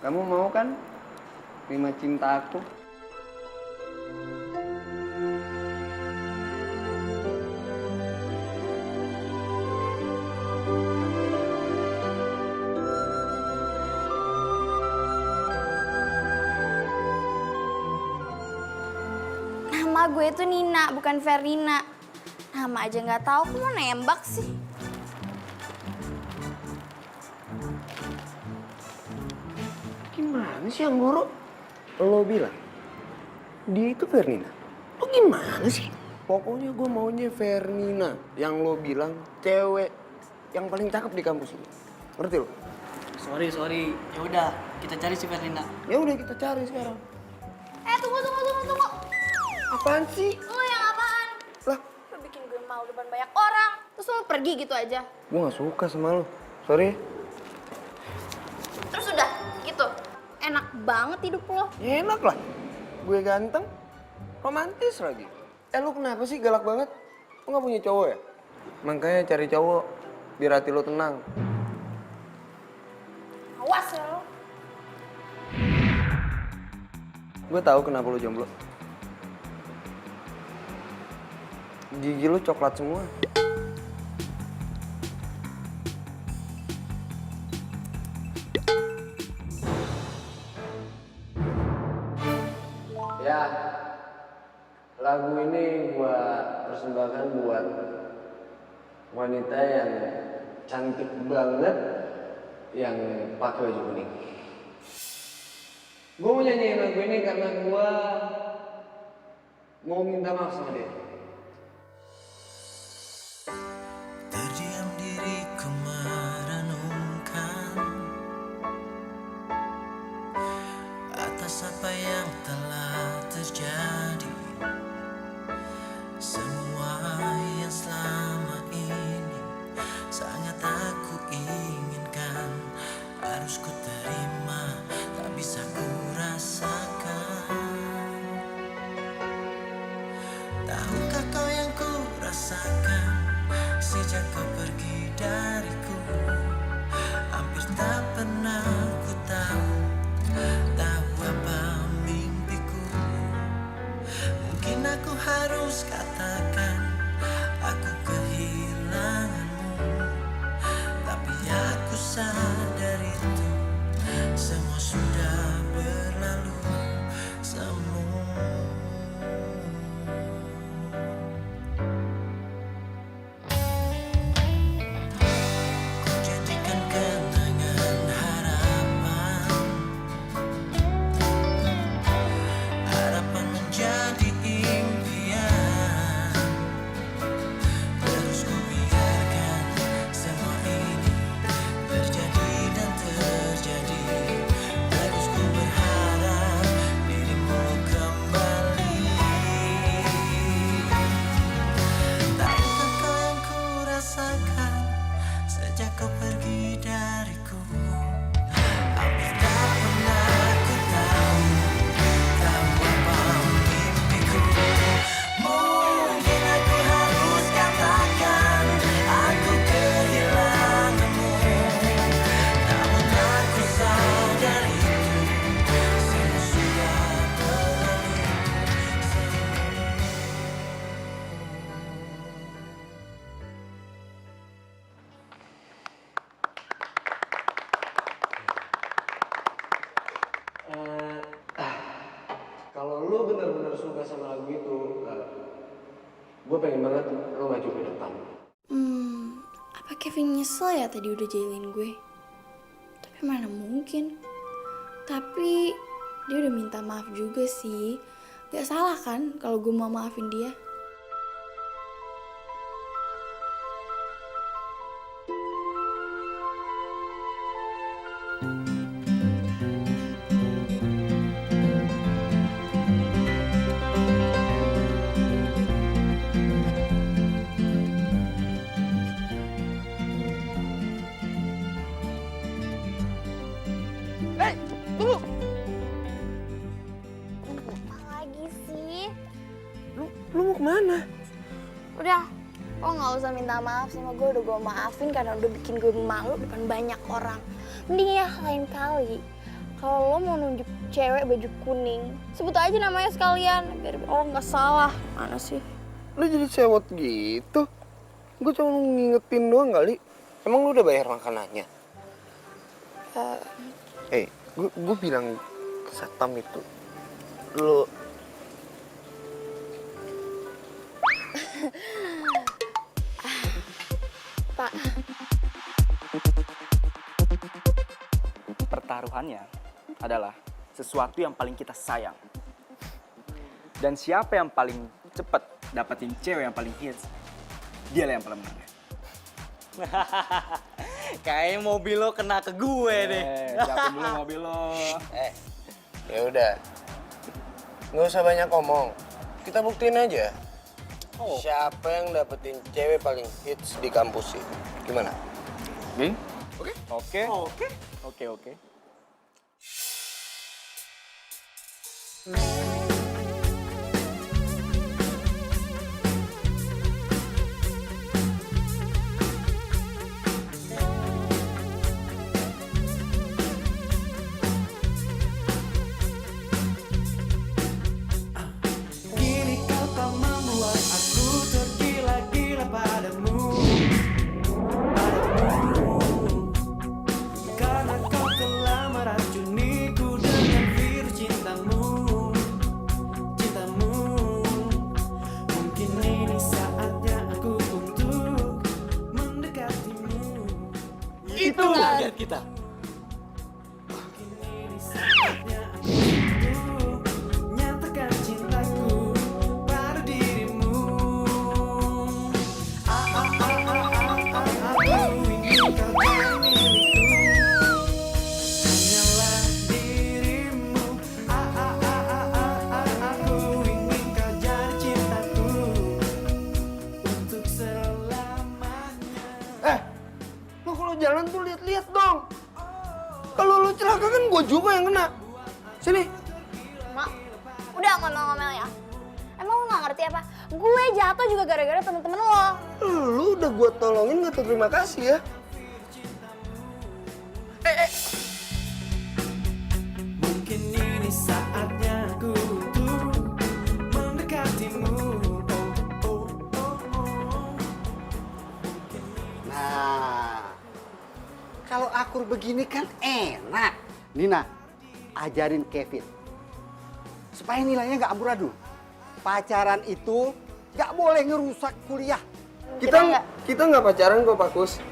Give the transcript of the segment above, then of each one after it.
Kamu mau kan terima cinta aku? Nama gue itu Nina, bukan Verina. Nama aja nggak tahu, kok mau nembak sih? Gimana sih yang guru? Lo bilang dia itu Fernina. Lo gimana sih? Pokoknya gue maunya Fernina yang lo bilang cewek yang paling cakep di kampus ini. Ngerti lo? Sorry. Ya udah, kita cari si Ferdinand. Ya udah kita cari sekarang. Tunggu. Apaan sih? Lo yang apaan? Lah, Lo bikin gue malu depan banyak orang, terus lo pergi gitu aja. gue gak suka sama lo. Sorry. Terus udah, gitu. Enak banget hidup lo. Ya enak lah. Gue ganteng, romantis lagi. Lo kenapa sih galak banget? Lo gak punya cowok ya? Makanya cari cowok biar hati lo tenang. Awas ya lo. Gue tahu kenapa lo jomblo. Gigi lo coklat semua. Ya, lagu ini gua persembahkan buat wanita yang cantik banget yang pakai baju kuning. Gue mau nyanyiin lagu ini karena gua mau minta maaf sama dia. Terdiam diriku merenungkan atas apa yang telah terjadi. Semua yang selama ini sangat aku inginkan, harus ku terima, tak bisa ku rasakan. Tahukah kau yang ku rasakan sejak kau pergi dariku? Hampir tak pernah ku tahu apa mimpiku. Mungkin aku harus katakan aku kehilanganmu, tapi aku sadar itu semua sudah berlalu semua. Ku jadikan kenangan harapan, harapan menjadi impian. Terus ku biarkan semua ini terjadi dan terjadi. Terus ku berharap dirimu kembali. Tahukah kau yang ku rasakan sejak kau pergi dariku? Hampir tak pernah ku tahu apa mimpiku. Mungkin aku harus katakan aku kehilanganmu, namun aku sadar itu semua sudah berlalu. Kalau lo bener-bener suka sama lagu itu, gue pengen banget lo maju ke depan. Apa Kevin nyesel ya tadi udah jailin gue? Tapi mana mungkin. Tapi dia udah minta maaf juga sih. Gak salah kan kalau gue mau maafin dia? Tunggu! Apa lagi sih? Lu mau kemana? Udah, lo gak usah minta maaf sama gue. Udah gue maafin karena udah bikin gue malu depan banyak orang. Mending ya lain kali kalau lo mau nunjuk cewek baju kuning, sebut aja namanya sekalian biar oh nggak salah. Mana sih? Lu jadi sewot gitu? Gue cuma ngingetin doang kali. Emang lu udah bayar makanannya? Gue bilang ke satpam itu, lu Pak. Pertaruhannya adalah sesuatu yang paling kita sayang. Dan siapa yang paling cepat dapetin cewek yang paling hits, dialah yang paling menang. Kayaknya mobil lo kena ke gue deh. Siapin dulu mobil lo. ya udah. Nggak usah banyak ngomong. Kita buktiin aja. Siapa yang dapetin cewek paling hits di kampus ini? Gimana? Oke? Oke. Oke. Kini kau tak membuat aku tergila-gila padamu. Karena kau telah meracuniku dengan virus cintamu. Mungkin ini saatnya aku untuk mendekatimu. Itu target kita. Nyatakan cintaku pada dirimu. Aku ingin kau jadi milikku. Hanyalah dirimu. Aku ingin kau jadi cintaku untuk selamanya. Lo kalau jalan tuh lihat-lihat dong. Kalau lo celaka kan gue juga yang kena. Sini. Mak, udah ngomel-ngomel ya. Emang lo gak ngerti apa? Gue jatuh juga gara-gara temen-temen lo. Lu udah gue tolongin nggak tuh terima kasih ya. Mungkin ini saatnya aku untuk mendekatimu. Nah, kalau akur begini kan enak. Nina, ajarin Kevin. Supaya nilainya nggak amburadul. Pacaran itu nggak boleh ngerusak kuliah. Kita nggak pacaran kok, Pak Kus.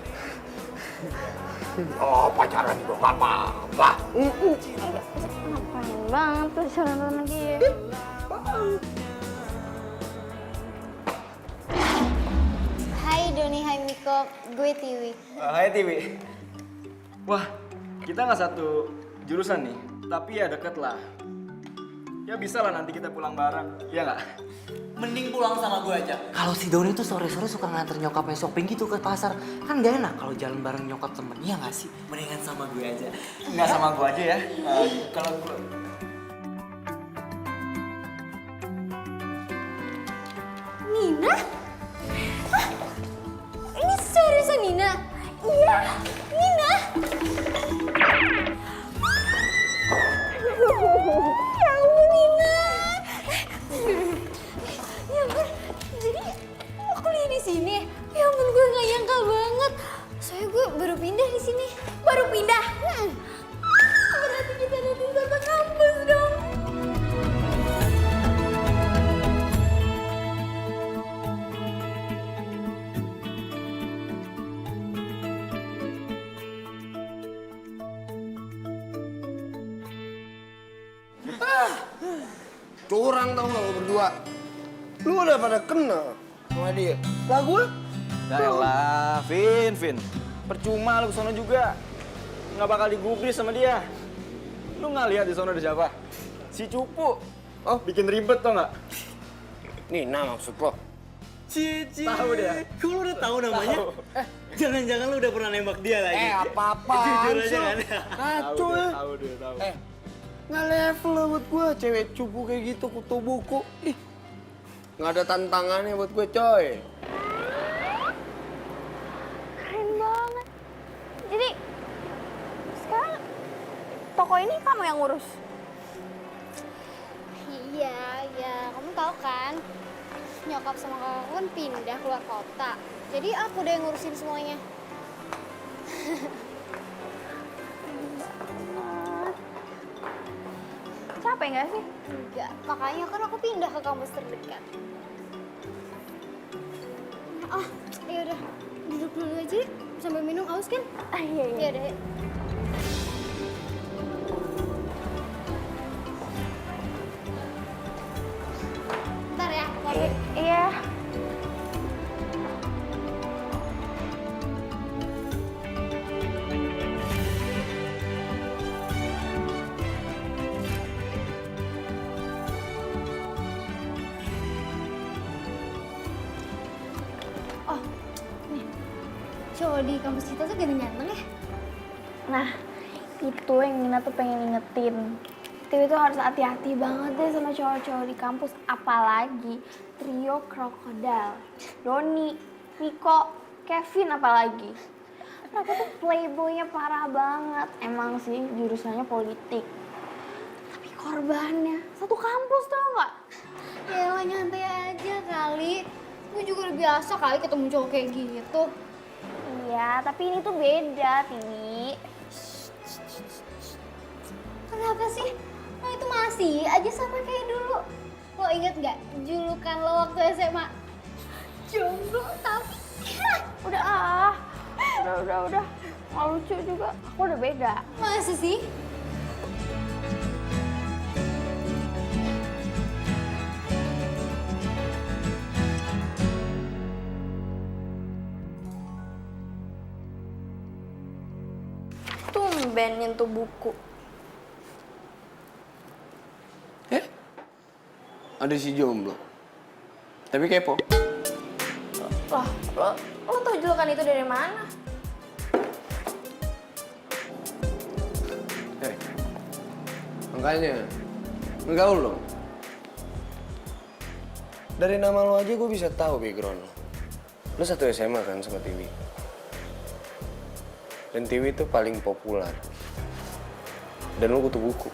Oh, pacaran juga nggak apa-apa. Ngapain banget tuh jalan lagi ya? Hai Doni, hai Miko, gue Tiwi. Hai Tiwi. Wah, kita nggak satu jurusan nih, tapi ya deket lah. Ya bisa lah nanti kita pulang bareng, iya nggak? Mending pulang sama gue aja. Kalau si Doni tuh sore-sore suka nganter nyokapnya shopping gitu ke pasar. Kan gak enak kalau jalan bareng nyokap temen, iya gak sih? Mendingan sama gue aja. Nggak sama gua aja ya. Kalau gua... Nina? Hah? Ini seriusan Nina? Iya, Nina. Ya ampun Nina. Ya ampun, jadi lo kuliah di sini? Ya ampun, gue gak nyangka banget. Soalnya gue baru pindah di sini. Baru pindah? Berarti kita nanti satu kampus dong. Curang tau gak lo berdua. Lu udah pada kena sama dia. Lah gue? Yaelah, Vin. Percuma lu kesana juga. Nggak bakal digubris sama dia. Lu nggak lihat di sana ada siapa? Si Cupu. Oh, bikin ribet tau nggak? Nina maksud lo? Cici. Tahu dia. Kok lu udah tahu namanya? Jangan-jangan lu udah pernah nembak dia lagi. Apa-apaan Jujur aja sih lo? kan? Kacau ya. Tahu dia, tahu. Nggak level lah buat gue. Cewek cupu kayak gitu kutu buku. Ih, nggak ada tantangannya buat gue coy. Keren banget. Jadi sekarang toko ini kamu yang ngurus? Iya, ya kamu tahu kan, nyokap sama kakakku kan pindah keluar kota. Jadi aku deh yang ngurusin semuanya. Capek nggak sih? Enggak, makanya kan aku pindah ke kampus terdekat. Ah, ya udah, duduk dulu aja yuk, sambil minum aus kan? Iya, iya. Ya udah. Yuk. Bentar ya, keluar. Iya. Oh, nih, cowok di kampus kita tuh ganteng-ganteng ya? Nah, itu yang Nina tuh pengen ingetin. Tiwi tuh harus hati-hati banget deh sama cowok-cowok di kampus. Apalagi trio krokodil. Doni, Niko, Kevin apalagi. Mereka tuh playboynya parah banget. Emang sih jurusannya politik. Tapi korbannya satu kampus tau nggak? Ya lah, nyantai aja kali. Gue juga udah biasa kali ketemu cowok kayak gitu. Iya, tapi ini tuh beda, Tiwi. Kenapa sih? Lo itu masih aja sama kayak dulu. Lo inget gak julukan lo waktu SMA? Jomblo tapi... Udah ah. Udah. Nggak lucu juga. Aku udah beda. Masa sih? Tumben nyentuh buku. Ada si jomblo. Tapi kepo. Lah, lo tau julukan itu dari mana? Makanya, ngegaul dong. Dari nama lo aja gue bisa tahu background lo. Lo satu SMA kan sama Tiwi. Dan Tiwi itu paling populer. Dan lo kutu buku.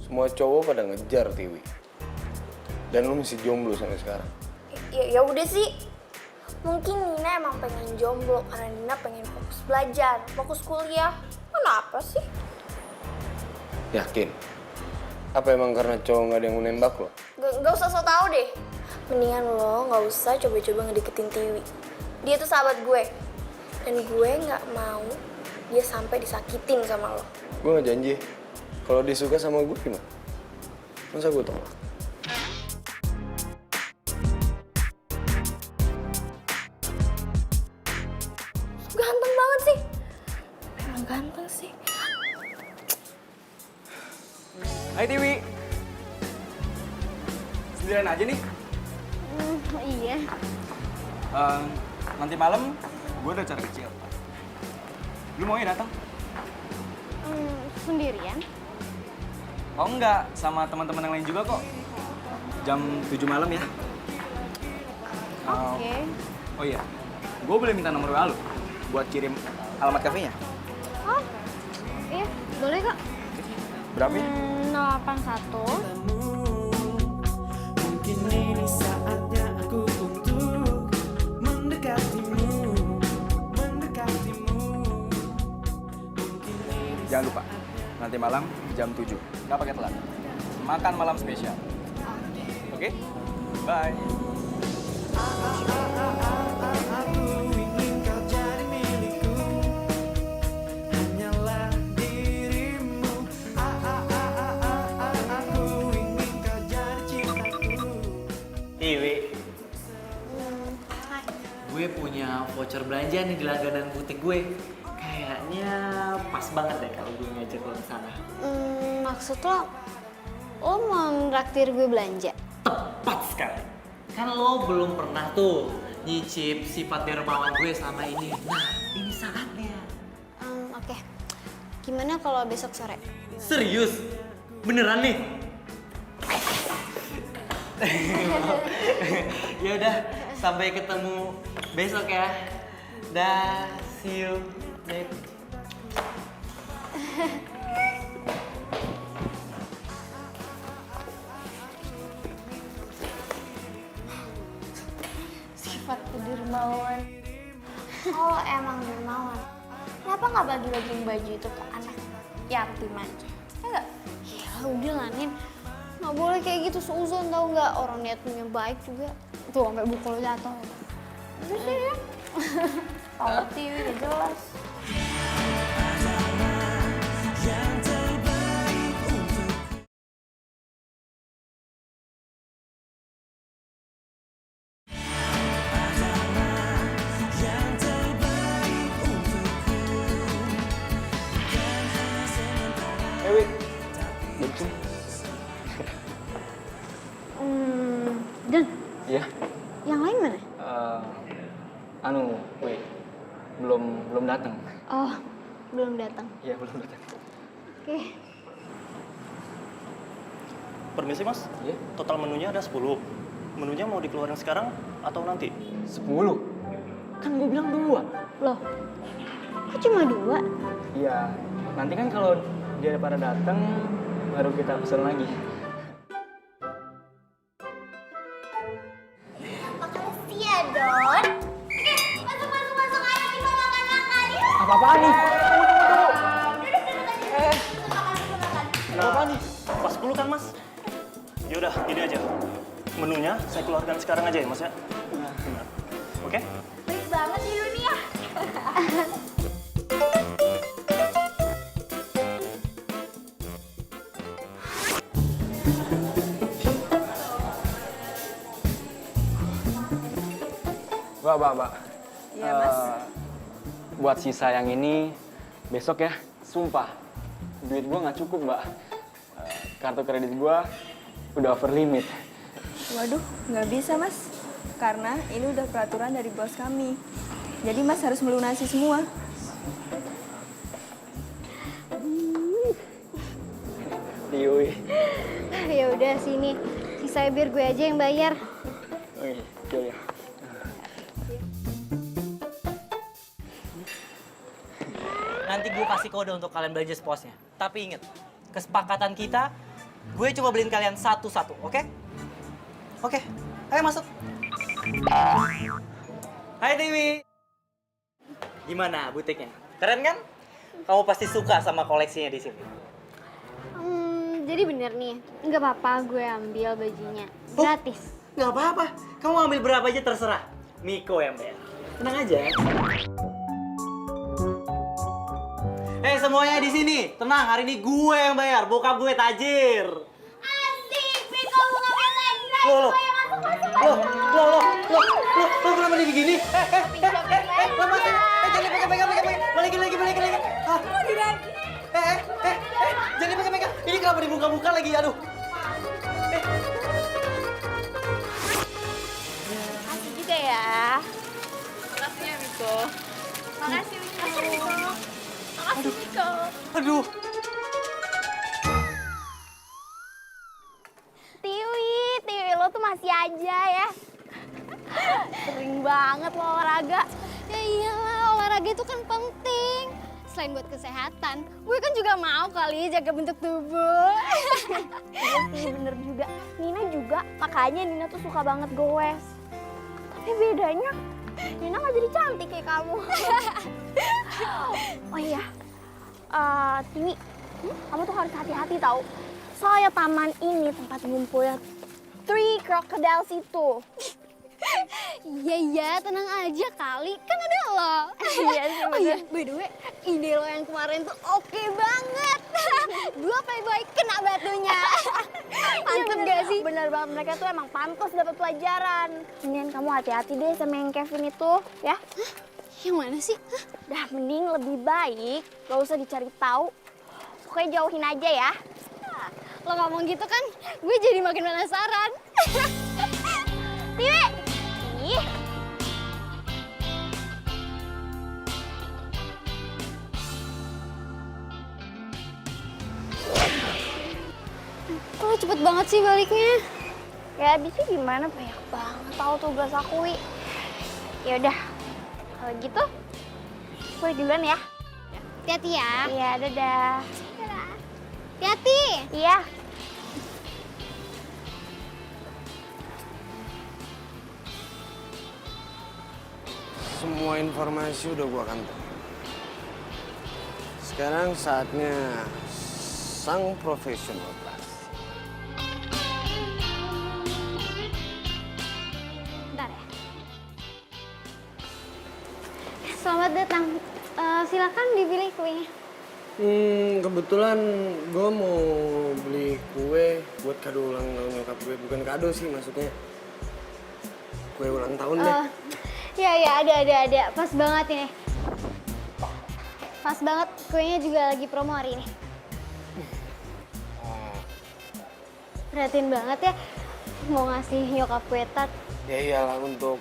Semua cowok pada ngejar Tiwi. Dan lo masih jomblo sampai sekarang. Ya udah sih. Mungkin Nina emang pengen jomblo karena Nina pengen fokus belajar, fokus kuliah. Kenapa sih? Yakin? Apa emang karena cowok nggak ada yang mau nembak lo? Gak usah so tau deh. Mendingan lo gak usah coba-coba ngedeketin Tiwi. Dia tuh sahabat gue. Dan gue gak mau dia sampai disakitin sama lo. Gue nggak janji. Kalau dia suka sama gue gimana? Masa gue tolak? Ganteng banget sih. Emang ganteng sih. Hai Tiwi. Sendirian aja nih. Iya. Nanti malam gue ada acara kecil. Lu mau ya datang? Sendirian? Oh enggak, sama teman-teman yang lain juga kok. Jam 7 malam ya. Oke. Oh iya, gue boleh minta nomor WA lu buat kirim alamat kafenya? Oh, iya, boleh kok. Berapa ya? 081 Mungkin ini saatnya aku untuk mendekatimu. Jangan lupa, nanti malam jam 7. Nggak pakai telat. Makan malam spesial. Oke? Bye. Aku ingin kau jadi milikku, hanyalah dirimu. Aku ingin kau jadi cintaku. Tiwi. Gue punya voucher belanja nih di langganan butik gue. Kayaknya pas banget deh kalau gue ngajak lo ke sana. Maksud lo mau nraktir gue belanja? Tepat sekali. Kan lo belum pernah tuh nyicip sifat dermawan gue sama ini. Nah, ini saatnya. Oke. Gimana kalau besok sore? Serius? Beneran nih? Ya udah, sampai ketemu besok ya. Dah, see you. Babe. dermawan. Kalau emang dermawan, kenapa nggak bagi-bagiin baju itu ke anak yatim aja? Ya nggak? Ya udah lah, Nin. Nggak boleh kayak gitu seuzon, tau nggak? Orang niatnya baik juga. Tuh, sampai buku lo jatuh. Udah sih ya. Tahu TV udah jelas. Wih, bensin. Dan Iya. yang lain mana? Wih, belum datang. Oh, belum datang. Iya, belum datang. Oke. Permisi mas, Iya. total menunya ada 10. Menunya mau dikeluarin sekarang atau nanti? 10. Kan gue bilang 2. Loh, kok cuma 2? Iya, nanti kan kalau dia pada datang baru kita pesen lagi. Makasih ya, Don. Masuk. Ayo kita makan-makan. Apa-apaan nih? Kenapa nih? Pas 10 kan mas? Yaudah, gini aja. Menunya saya keluarkan sekarang aja ya mas ya? Oke? Baik banget di dunia. Mbak. Iya, Mas. Buat sisa yang ini, besok ya, sumpah. Duit gua nggak cukup, Mbak. Kartu kredit gua udah over limit. Waduh, nggak bisa mas. Karena ini udah peraturan dari bos kami. Jadi mas harus melunasi semua. Yui. Ya udah sini. Sisanya biar gue aja yang bayar. Oke, coba ya. Nanti gue kasih kode untuk kalian belanja sepuasnya. Tapi inget, kesepakatan kita, gue coba beliin kalian satu-satu, oke? Oke, ayo masuk. Hai Dewi. Gimana butiknya? Keren kan? Kamu pasti suka sama koleksinya di sini. Jadi bener nih, nggak apa-apa gue ambil bajunya. Gratis. Nggak apa-apa, kamu ambil berapa aja terserah. Miko yang bayar. Tenang aja. Semuanya di sini, tenang. Hari ini gue yang bayar, bokap gue tajir. Asik, Miko buka lagi. Loh, kenapa dia begini? Lepas, jangan pegang. Balikin lagi. Ah. Jangan pegang. Ini kenapa dibuka-buka lagi, aduh. Asik juga ya. Makasih ya Miko. Makasih, Miko. Makasih, Miko. Aduh. Tiwi, lo tuh masih aja ya. Sering banget lo olahraga. Ya iyalah, olahraga itu kan penting. Selain buat kesehatan, gue kan juga mau kali jaga bentuk tubuh. Iya sih, bener juga. Nina juga, makanya Nina tuh suka banget goes. Tapi bedanya, Nina gak jadi cantik kayak kamu. Oh iya, Tiwi, kamu tuh harus hati-hati tau. Soalnya taman ini tempat ngumpulnya 3 crocodiles itu. Iya, tenang aja kali. Kan ada lo. Iya sih, bener. Oh iya, by the way, ide lo yang kemarin tuh oke banget. 2 playboy kena batunya. Mantep gak sih? Bener banget, mereka tuh emang pantas dapat pelajaran. Mendingan kamu hati-hati deh sama yang Kevin itu, ya. Yang mana sih? Dah, mending lebih baik gak usah dicari tahu. Pokoknya jauhin aja ya. Lo ngomong gitu kan, gue jadi makin penasaran. Tiwi! Ih. Kok cepet banget sih baliknya? Ya abisnya gimana, banyak banget tau tugas aku, Wi. Yaudah, kalau gitu, gue duluan ya. Hati-hati ya. Iya, dadah. Hati-hati. Iya. Semua informasi udah gua kantong. Sekarang saatnya sang profesional kelas. Bentar ya. Selamat datang. Silakan dipilih kuenya. Kebetulan gue mau beli kue buat kado ulang tahun nyokap gue. Bukan kado sih maksudnya. Kue ulang tahun deh. Ya, ada. Pas banget ini. Pas banget, kuenya juga lagi promo hari ini. Perhatiin banget ya, mau ngasih nyokap kue tart. Ya iyalah, untuk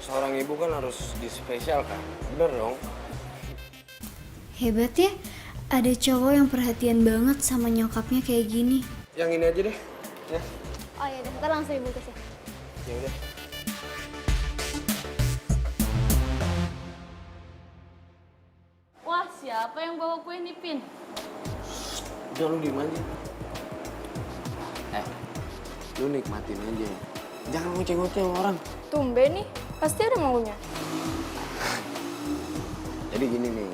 seorang ibu kan harus dispesialkan. Bener dong? Hebat ya, ada cowok yang perhatian banget sama nyokapnya kayak gini. Yang ini aja deh. Ya. Oh iya, ntar langsung dibungkus ya. Ya udah. Wah, siapa yang bawa kue nih, Pin? Udah lu diem aja. Lu nikmatin aja. Jangan ngoceh-ngoceh sama orang. Tumben nih, pasti ada maunya. Jadi gini nih.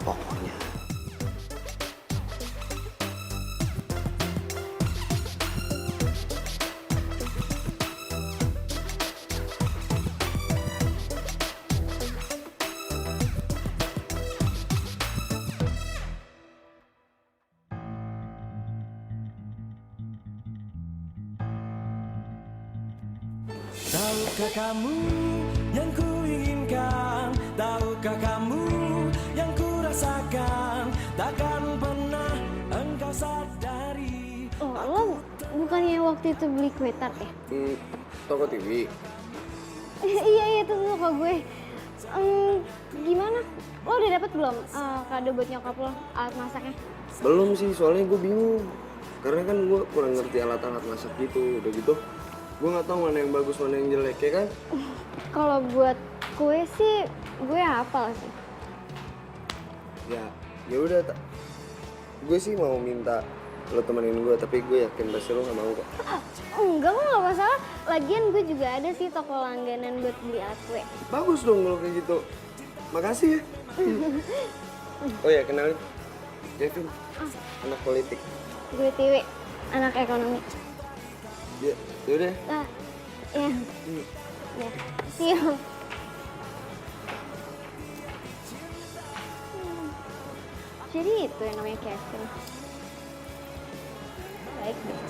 Pokoknya. Tahukah kamu yang ku inginkan? Tahukah kamu yang ku rasakan? Takkan pernah engkau sadari. Oh, lo bukannya waktu itu beli kue tart ya? Toko TV. Iya, itu tuh toko gue. Gimana? Lo udah dapet belum kado buat nyokap lo, alat masaknya? Belum sih, soalnya gue bingung. Karena kan gue kurang ngerti alat-alat masak gitu. Udah gitu, gue nggak tahu mana yang bagus, mana yang jelek, ya kan? Kalau buat kue sih, gue hafal sih. Ya udah, gue sih mau minta lo temenin gue, tapi gue yakin pasti lo nggak mau kok. Enggak, kok nggak masalah. Lagian gue juga ada sih toko langganan buat beli alat kue. Bagus dong kalau kayak gitu. Makasih ya. Oh ya, kenalin. Kevin, anak politik. Gue Tiwi, anak ekonomi. Ya, yaudah. Ah, ya. Ya, see you. Jadi itu yang namanya Kevin. Baik deh.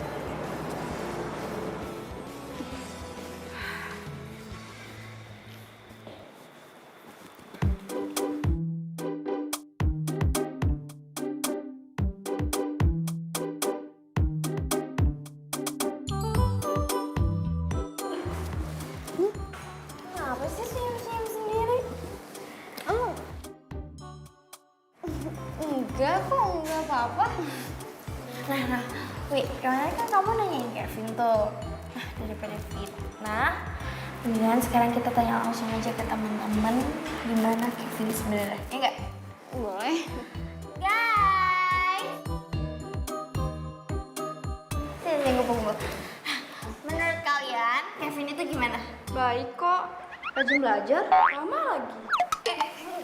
Kenapa sih senyum-senyum sendiri? Oh, enggak kok, enggak apa-apa. Nah, Wi, kemarin kan kamu nanyain Kevin tuh. Nah, daripada fitnah, mendingan sekarang kita tanya langsung aja ke teman-teman gimana Kevin sebenarnya. Ya enggak? Boleh. Guys! Sini, tunggu. Menurut kalian, Kevin itu gimana? Baik kok, rajin belajar, lama lagi.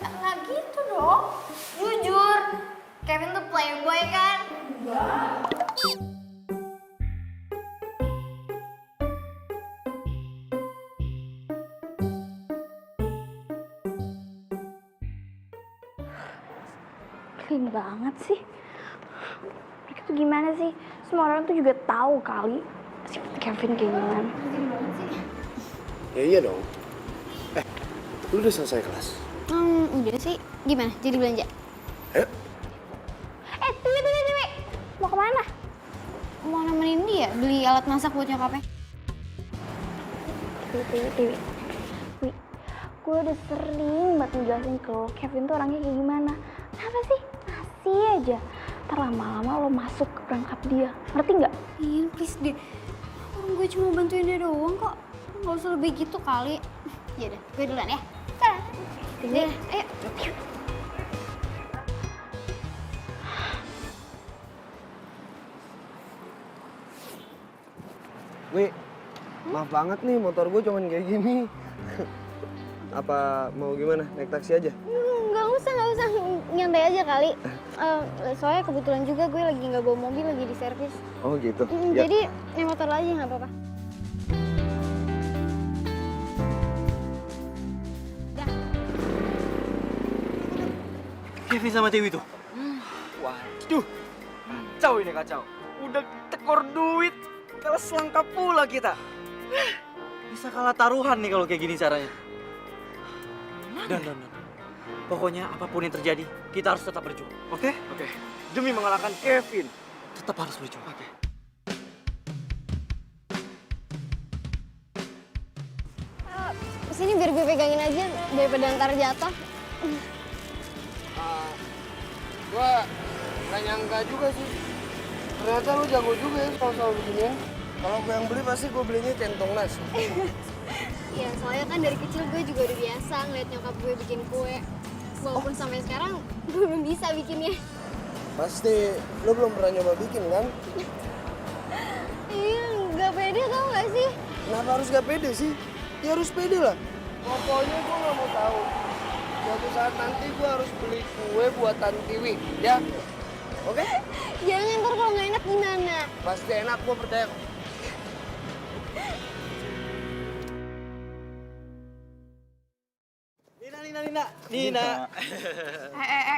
Enggak gitu dong. Jujur, Kevin tuh playboy kan? Clean banget sih. Mereka tuh gimana sih? Semua orang tuh juga tahu kali si Kevin kayak gimana. Ya iya dong. Lu udah selesai kelas? Udah sih. Gimana? Jadi belanja? Ayo. Tiwi. Mau kemana? Mau nemenin dia beli alat masak buat nyokapnya. Tiwi. Wi, gue udah sering banget ngejelasin ke lo, Kevin tuh orangnya kayak gimana. Kenapa sih? Masih aja. Ntar lama-lama lo masuk ke perangkap dia. Ngerti nggak? Iya, please deh. Orang gue cuma bantuin dia doang kok. Gak usah lebih gitu kali. Yaudah, gue duluan ya. Tiwi, ayo. Wi, Maaf banget nih, motor gue cuman kayak gini. Apa mau gimana? Naik taksi aja? Nggak usah. Nyantai aja kali. Soalnya kebetulan juga gue lagi nggak bawa mobil, lagi di servis. Oh gitu? Ya. Jadi naik motor aja nggak apa-apa. Kevin sama Dewi tuh. Waduh, kacau ini kacau. Udah tekor duit, kalah selangkap pula kita. Bisa kalah taruhan nih kalau kayak gini caranya. Dan. Pokoknya apapun yang terjadi, kita harus tetap berjuang. Oke? Oke. Demi mengalahkan Kevin, tetap harus berjuang. Oke. Sini biar gue pegangin aja daripada ntar jatuh. Gue gak nyangka juga sih. Ternyata lu jago juga ya soal beginian. Kalau gue yang beli pasti gue belinya centong nasi. Ya soalnya kan dari kecil gue juga udah biasa ngeliat nyokap gue bikin kue. Walaupun sampai sekarang gue belum bisa bikinnya. Pasti lu belum pernah nyoba bikin kan? Iya, nggak pede tau gak sih? Kenapa harus gak pede sih? Ya harus pede lah. Pokoknya gue gak mau tahu. Suatu saat nanti gue harus beli kue buatan Tiwi, ya? Oke? Jangan, ntar kalau nggak enak gimana? Pasti enak, gue percaya. Nina.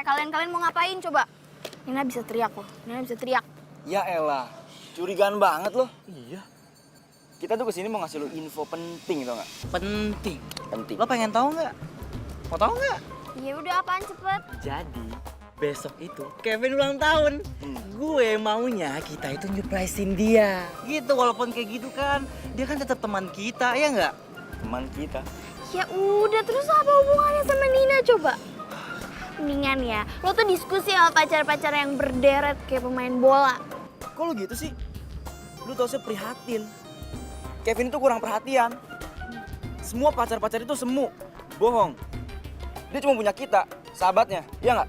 Kalian mau ngapain coba? Nina bisa teriak loh. Nina bisa teriak. Ya elah, curigaan banget loh. Iya. Kita tuh kesini mau ngasih lo info penting tau gak? Penting. Penting. Lo pengen tahu nggak? Mau tahu nggak? Ya udah apaan cepet? Jadi besok itu Kevin ulang tahun. Gue maunya kita itu nyuprisein dia. Gitu walaupun kayak gitu kan, dia kan tetap teman kita, ya nggak? Teman kita. Ya udah, terus apa hubungannya sama Nina coba? Mendingan ya, lo tuh diskusi sama pacar-pacar yang berderet kayak pemain bola. Kok lo gitu sih? Lu tau sih prihatin. Kevin tuh kurang perhatian. Semua pacar-pacar itu semu. Bohong. Dia cuma punya kita, sahabatnya. Iya nggak?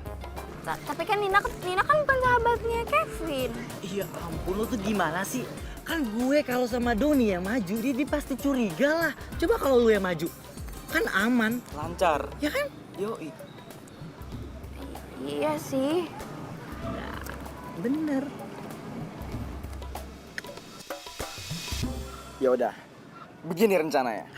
Tapi kan Nina kan bukan sahabatnya Kevin. Iya ampun, lo tuh gimana sih? Kan gue kalau sama Doni yang maju, dia pasti curiga lah. Coba kalau lu yang maju, kan aman. Lancar. Ya kan? Yoi. Iya sih. Bener. Ya udah. Begini rencananya.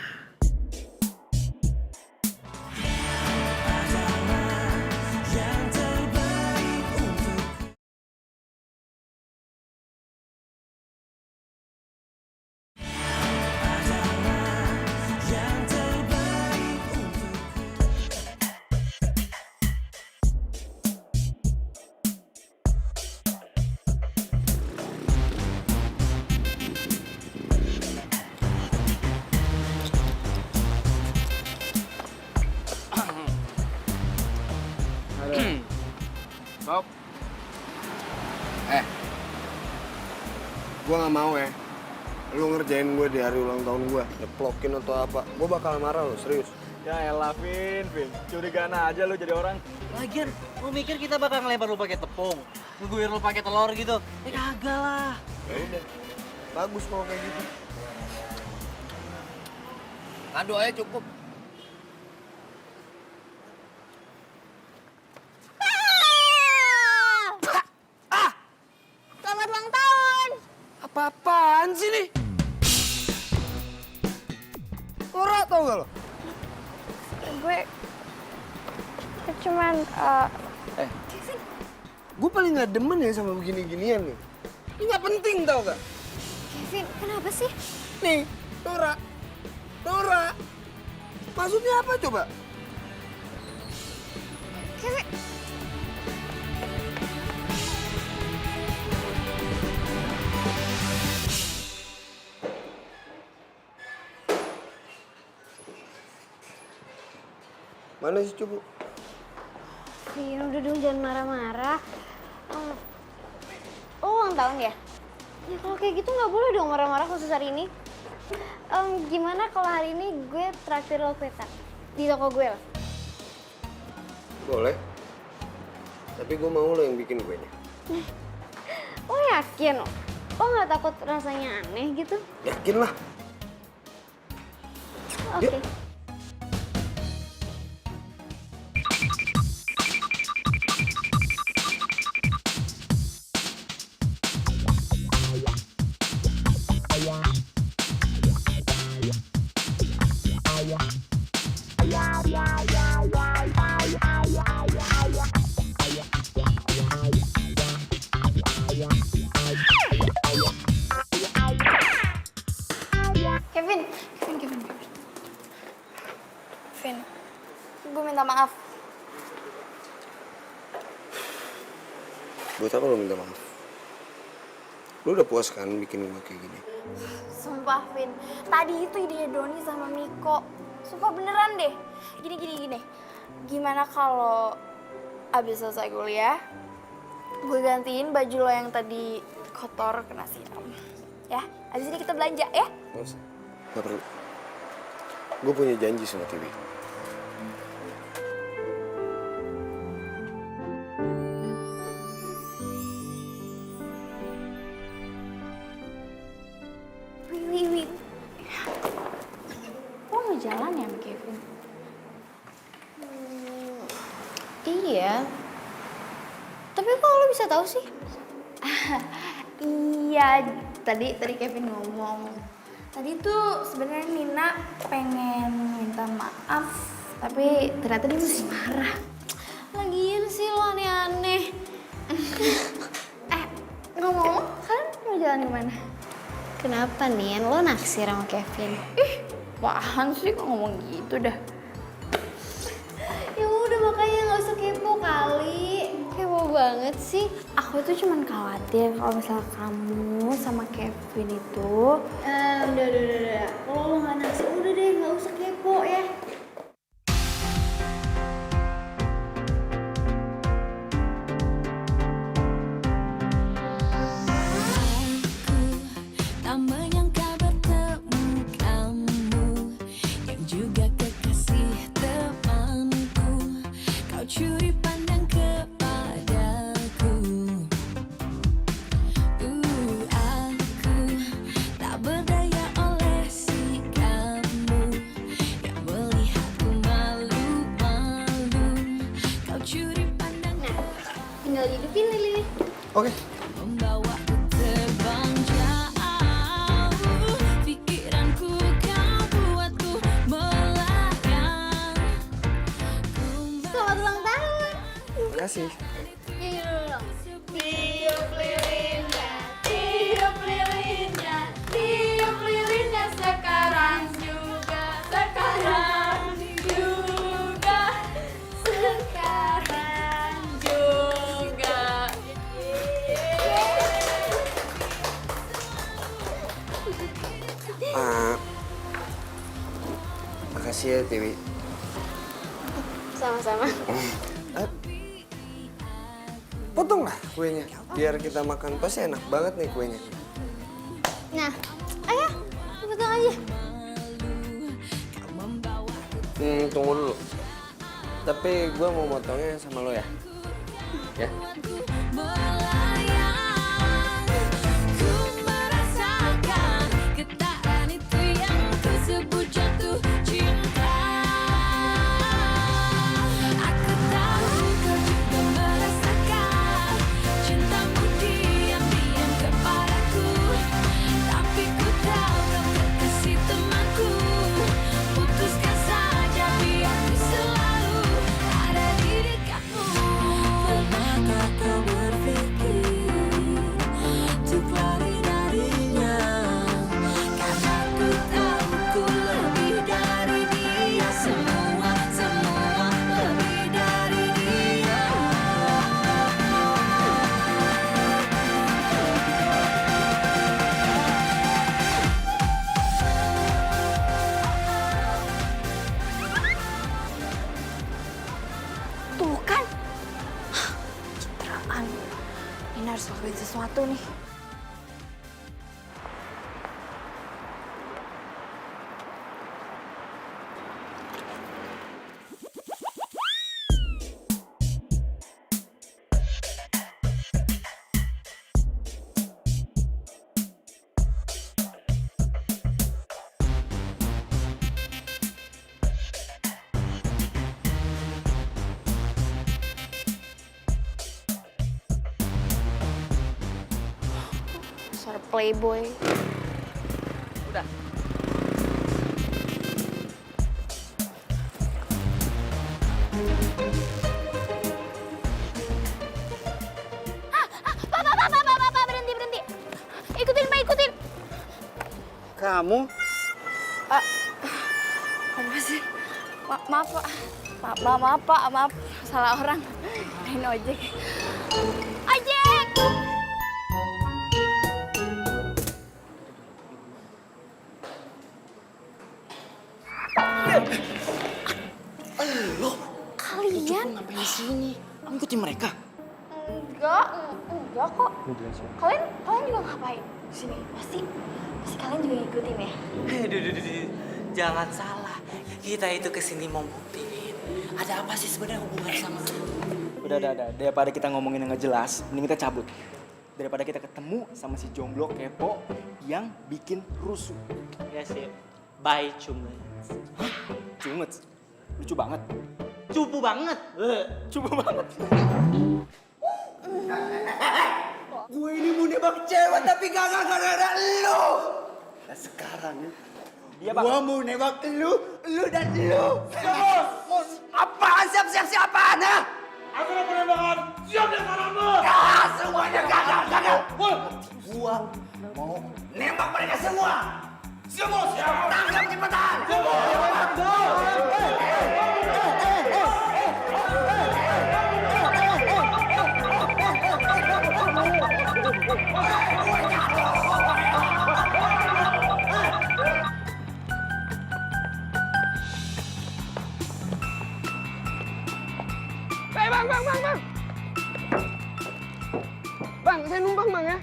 Stop. Gue gak mau ya. Lu ngerjain gue di hari ulang tahun gue. Ngeplokin atau apa. Gue bakal marah lo, serius. Ya elah, Vin. Curigaan aja lu jadi orang. Lagian, lu mikir kita bakal ngelempar lu pakai tepung, ngeguir lu pakai telur gitu? Kagak lah. Ya udah. Bagus kalau kayak gitu. Kado aja cukup. Selamat ulang tahun. Apa-apaan sih nih? Norak tau gak lo? Gue cuman Gue paling gak demen ya sama begini-ginian nih. Ini gak penting tau gak? Kevin, kenapa sih? Nih, Nora. Maksudnya apa coba? Kevin. Mana sih Cupu? Vin, udah dong jangan marah-marah. Lo ulang tahun ya? Ya kalau kayak gitu nggak boleh dong marah-marah khusus hari ini. Gimana kalau hari ini gue traktir lo peta di toko gue lah? Boleh. Tapi gue mau lo yang bikin kuenya. Lo yakin? Lo nggak takut rasanya aneh gitu? Yakin lah. Oke. Kevin, Vin, gue minta maaf. Buat apa lo minta maaf? Lo udah puas kan bikin gue kayak gini? Sumpah, Vin. Tadi itu ide Doni sama Miko. Sumpah beneran deh. Gini. Gimana kalau abis selesai kuliah, gue gantiin baju lo yang tadi kotor kena siram. Ya, abis ini kita belanja ya. Nggak usah. Nggak perlu. Gue punya janji sama Tiwi. Wih. Lo mau jalan ya sama Kevin? Iya. Tapi kok lo bisa tahu sih? Iya, tadi Kevin ngomong. Tadi tuh sebenarnya Nina pengen minta maaf, tapi ternyata dia masih marah. Lagian sih lo aneh-aneh. Ngomong, kalian mau jalan kemana? Kenapa nih? Lo naksir sama Kevin? Apaan sih kok ngomong gitu dah? Ya udah makanya nggak usah kepo kali. Kepo banget sih. Aku tuh cuman khawatir kalau misalnya kamu sama Kevin itu udah. Kalau lo nggak naksir, udah deh nggak usah kepo ya. Tak menyangka bertemu kamu yang juga kekasih temanku. Kau curi pandang kepadaku. Aku tak berdaya oleh sikapmu yang melihatku malu-malu. Kau curi pandang. Tinggal hidupin lili. Oke. Membawaku terbang jauh. Pikiranku kau buatku melayang. Selamat ulang tahun. Makasih. Tiup lilinnya sekarang juga. Makasih ya, Tiwi. Sama-sama. Potong lah kuenya, biar kita makan. Pasti enak banget nih kuenya. Nah, ayo, potong aja. Tunggu dulu. Tapi gue mau motongnya sama lo ya. Ya. Ku merasakan getaran itu yang ku sebut jatuh cinta. Aku tahu kau juga merasakan cintamu diam-diam kepadaku. Tapi ku tahu kau kekasih temanku. Putuskan saja biar ku selalu ada di dekatmu. Pernahkah kau berpikir untuk lari darinya? Karena ku tahu ku lebih dari dia. Semua lebih dari dia. Tuh kan. Citraan. Ini harus lakuin sesuatu nih. playboy. Udah. Pak, berhenti. Ikutin, Pak, ikutin. Kamu? Apa sih? Maaf, Pak. Maaf, Pak. Maaf. Salah orang. Main ojek. Ojek! Kalian? Ngapain di sini? Kamu ikutin mereka? Enggak kok. Kalian juga ngapain di sini? Pasti kalian juga ngikutin ya? Duh. Jangan salah. Kita itu kesini mau buktiin. Ada apa sih sebenarnya hubungan sama Udah. Daripada kita ngomongin yang nggak jelas, mending kita cabut. Daripada kita ketemu sama si jomblo kepo yang bikin rusuh. Ya sih. Bye, Cumet. Cumet. Lucu banget. Cupu banget. Cupu banget. Gue ini mau nembak cewek tapi gak gara-gara lu. Nah sekarang Dia bang. gue mau nembak lu dan lu. Apaan siap-apaan ha? Aku udah penembakan. Siap dan saranmu. Ah, semuanya gagal. Gua mau nembak mereka semua. Semua tangkap cepetan. Bang. Bang, saya numpang bang ya.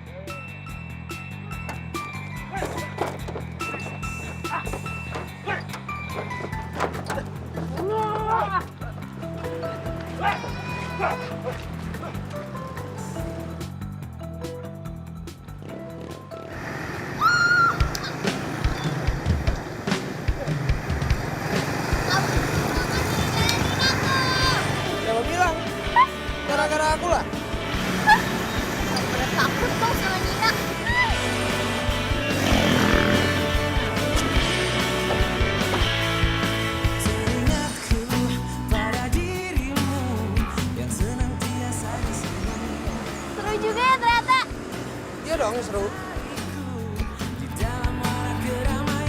Siapa bilang? Gara-gara aku lah. Takut kok sama Nina. Teringatku pada dirimu yang senantiasa di sini. Seru juga ya ternyata. Iya dong seru. Di dalam warak keramaian.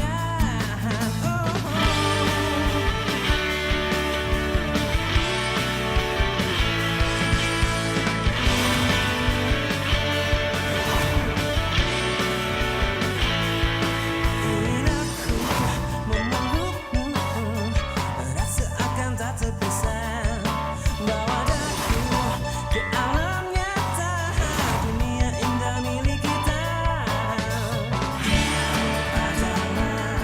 Ingin aku memelukmu, rasa akan tak terpisah. Bawa daku ke alam nyata, dunia indah milik kita. Adalah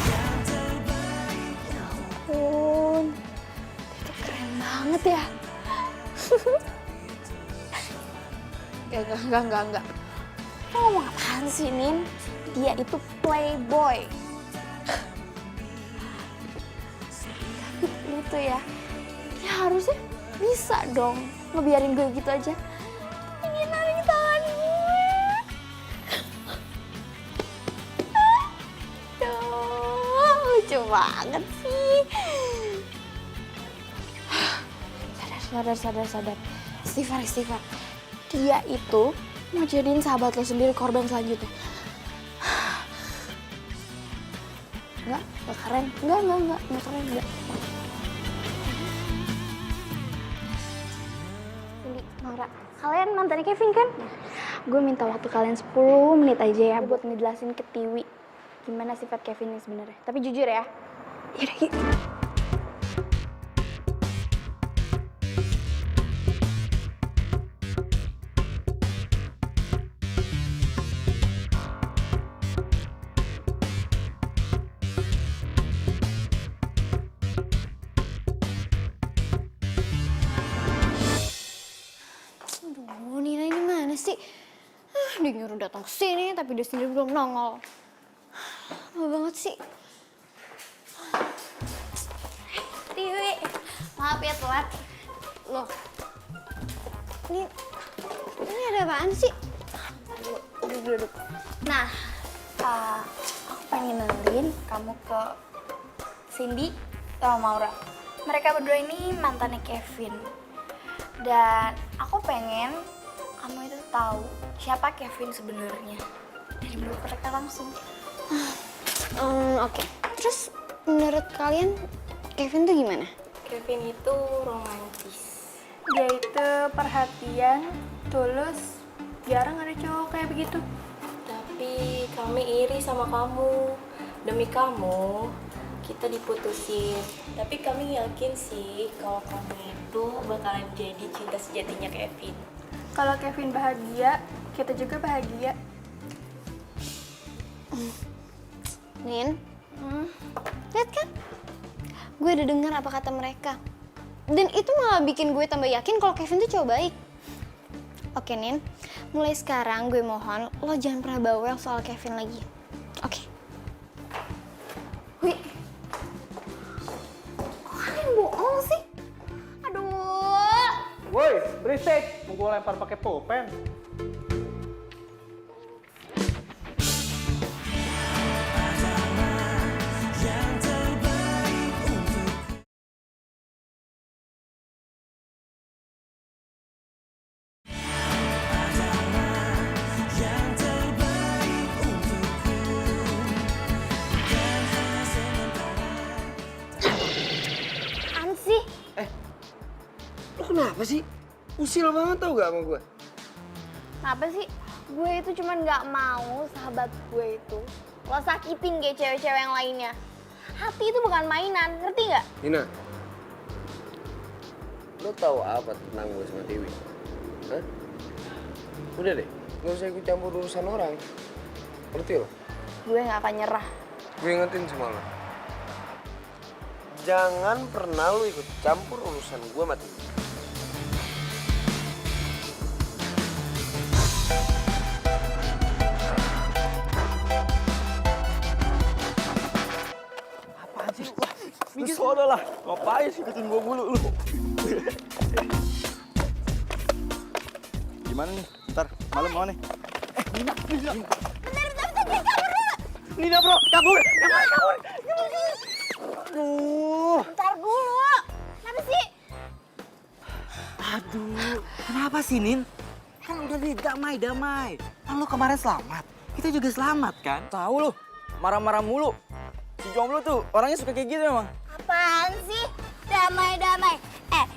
yang terbaik. Ampun, itu keren banget ya. Enggak. Lo ngomong apaan sih, Nin? Dia itu playboy. Tapi lu tuh ya harusnya bisa dong ngebiarin gue gitu aja. Ini narik tangan gue. Aduh, lucu banget sih. Sadar. Istighfar. Dia itu mau jadiin sahabat lo sendiri korban selanjutnya. Enggak keren. Enggak keren. Cindy, Maura, kalian mantannya Kevin kan? Gue minta waktu kalian 10 menit aja ya buat ngejelasin ke Tiwi gimana sifat Kevin ini sebenarnya. Tapi jujur ya. Yaudah, yuk. Aduh, Nina ini mana sih? Dia nyuruh datang sini tapi dia sendiri belum nongol. Lama banget sih. Tiwi, maaf ya telat. Loh, ini ada apaan sih? Duduk. Nah, aku pengen kenalin kamu ke Cindy sama Maura. Mereka berdua ini mantannya Kevin. Dan aku pengen kamu itu tahu siapa Kevin sebenarnya dari mulut mereka langsung. Oke. Terus menurut kalian Kevin tuh gimana? Kevin itu romantis. Dia itu perhatian, tulus. Jarang ada cowok kayak begitu. Tapi kami iri sama kamu. Demi kamu, kita diputusin. Tapi kami yakin sih kalau kamu itu bakalan jadi cinta sejatinya Kevin. Kalau Kevin bahagia, kita juga bahagia. Nin, lihat kan? Gue udah dengar apa kata mereka. Dan itu malah bikin gue tambah yakin kalau Kevin tuh cowok baik. Oke, Nin. Mulai sekarang gue mohon lo jangan pernah bawel soal Kevin lagi. Oke. Wih, kok kalian bohong sih? Aduh. Woi, berisik. Mau gue lempar pakai pulpen. Ansi. Lo kenapa sih? Usil banget tau gak sama gue? Kenapa sih? Gue itu cuman gak mau sahabat gue itu lo sakitin kayak cewek-cewek yang lainnya. Hati itu bukan mainan, ngerti gak? Nina, lo tahu apa tentang gue sama Tiwi? Hah? Udah deh, gak usah ikut campur urusan orang. Ngerti lo? Gue gak akan nyerah. Gue ingetin sama lo. Jangan pernah lo ikut campur urusan gue sama Tiwi. Lu sono lah, ngapain sih ikutin gua mulu lu? Gimana nih? Ntar malam mau nih? Nina bro, kabur! Kabur! Aduh, Bentar dulu. Kenapa sih? Aduh, kenapa sih, Nin? Kan udah damai-damai. Kan lu kemarin selamat. Kita juga selamat, kan? tahu lu, marah-marah mulu. Si jomblo tuh orangnya suka kayak gitu emang. Apaan sih? Damai-damai.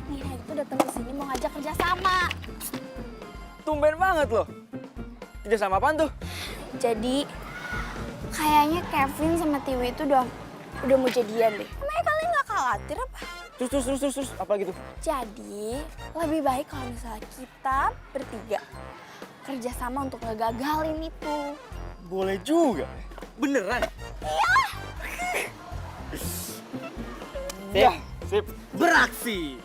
Nina itu datang ke sini mau ngajak kerja sama. Tumben banget loh. Kerja sama apaan tuh? Jadi, kayaknya Kevin sama Tiwi itu udah mau jadian deh. Emangnya kalian gak khawatir apa? Terus, apa gitu? Jadi, lebih baik kalau misalnya kita bertiga kerja sama untuk ngegagalin itu. Boleh juga. Beneran? Iya. Sip. Beraksi!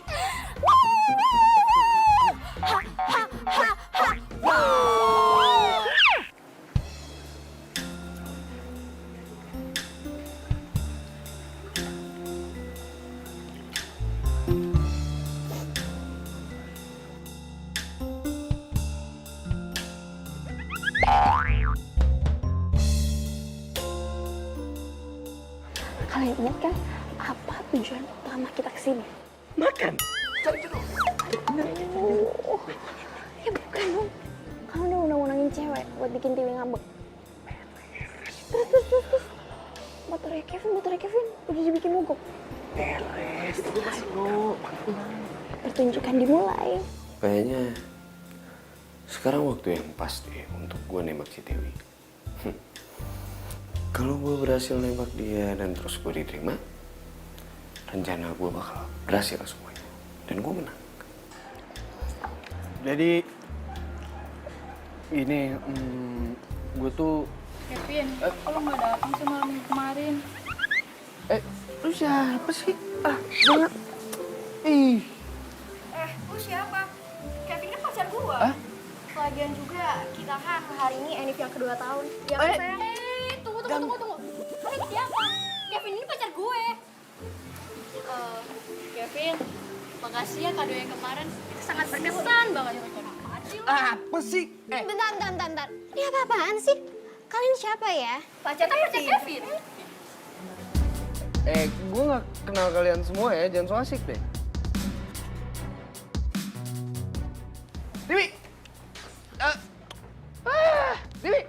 Kalian ingat kan apa tujuan utama kita kesini? Makan. Ya bukan dong. Kamu udah undang-undangin cewek buat bikin Tiwi ngambek. Terus. Motornya Kevin udah dibikin mogok. Pertunjukan dimulai. Kayaknya sekarang waktu yang pas deh untuk gue nembak si Tiwi. Kalau gue berhasil nembak dia dan terus gue diterima, rencana gue bakal berhasil semuanya. Dan gue menang. Jadi ini gue tuh Kevin, lo nggak datang sih malam kemarin? Lu siapa sih? Jangan. Ih. Lu siapa? Kevin kan pacar gua. Lagian juga kita kan hari ini Enif yang kedua tahun. Ya kan sayang? Tunggu. Kalian siapa? Kevin ini pacar gue. Kevin, makasih ya kado yang kemarin. Sangat berkesan banget. Apa sih? Bentar. Ini apa-apaan sih? Kalian siapa ya? Pacar Kevin. Gue nggak kenal kalian semua ya, jangan so asik deh. Dewi! Dewi!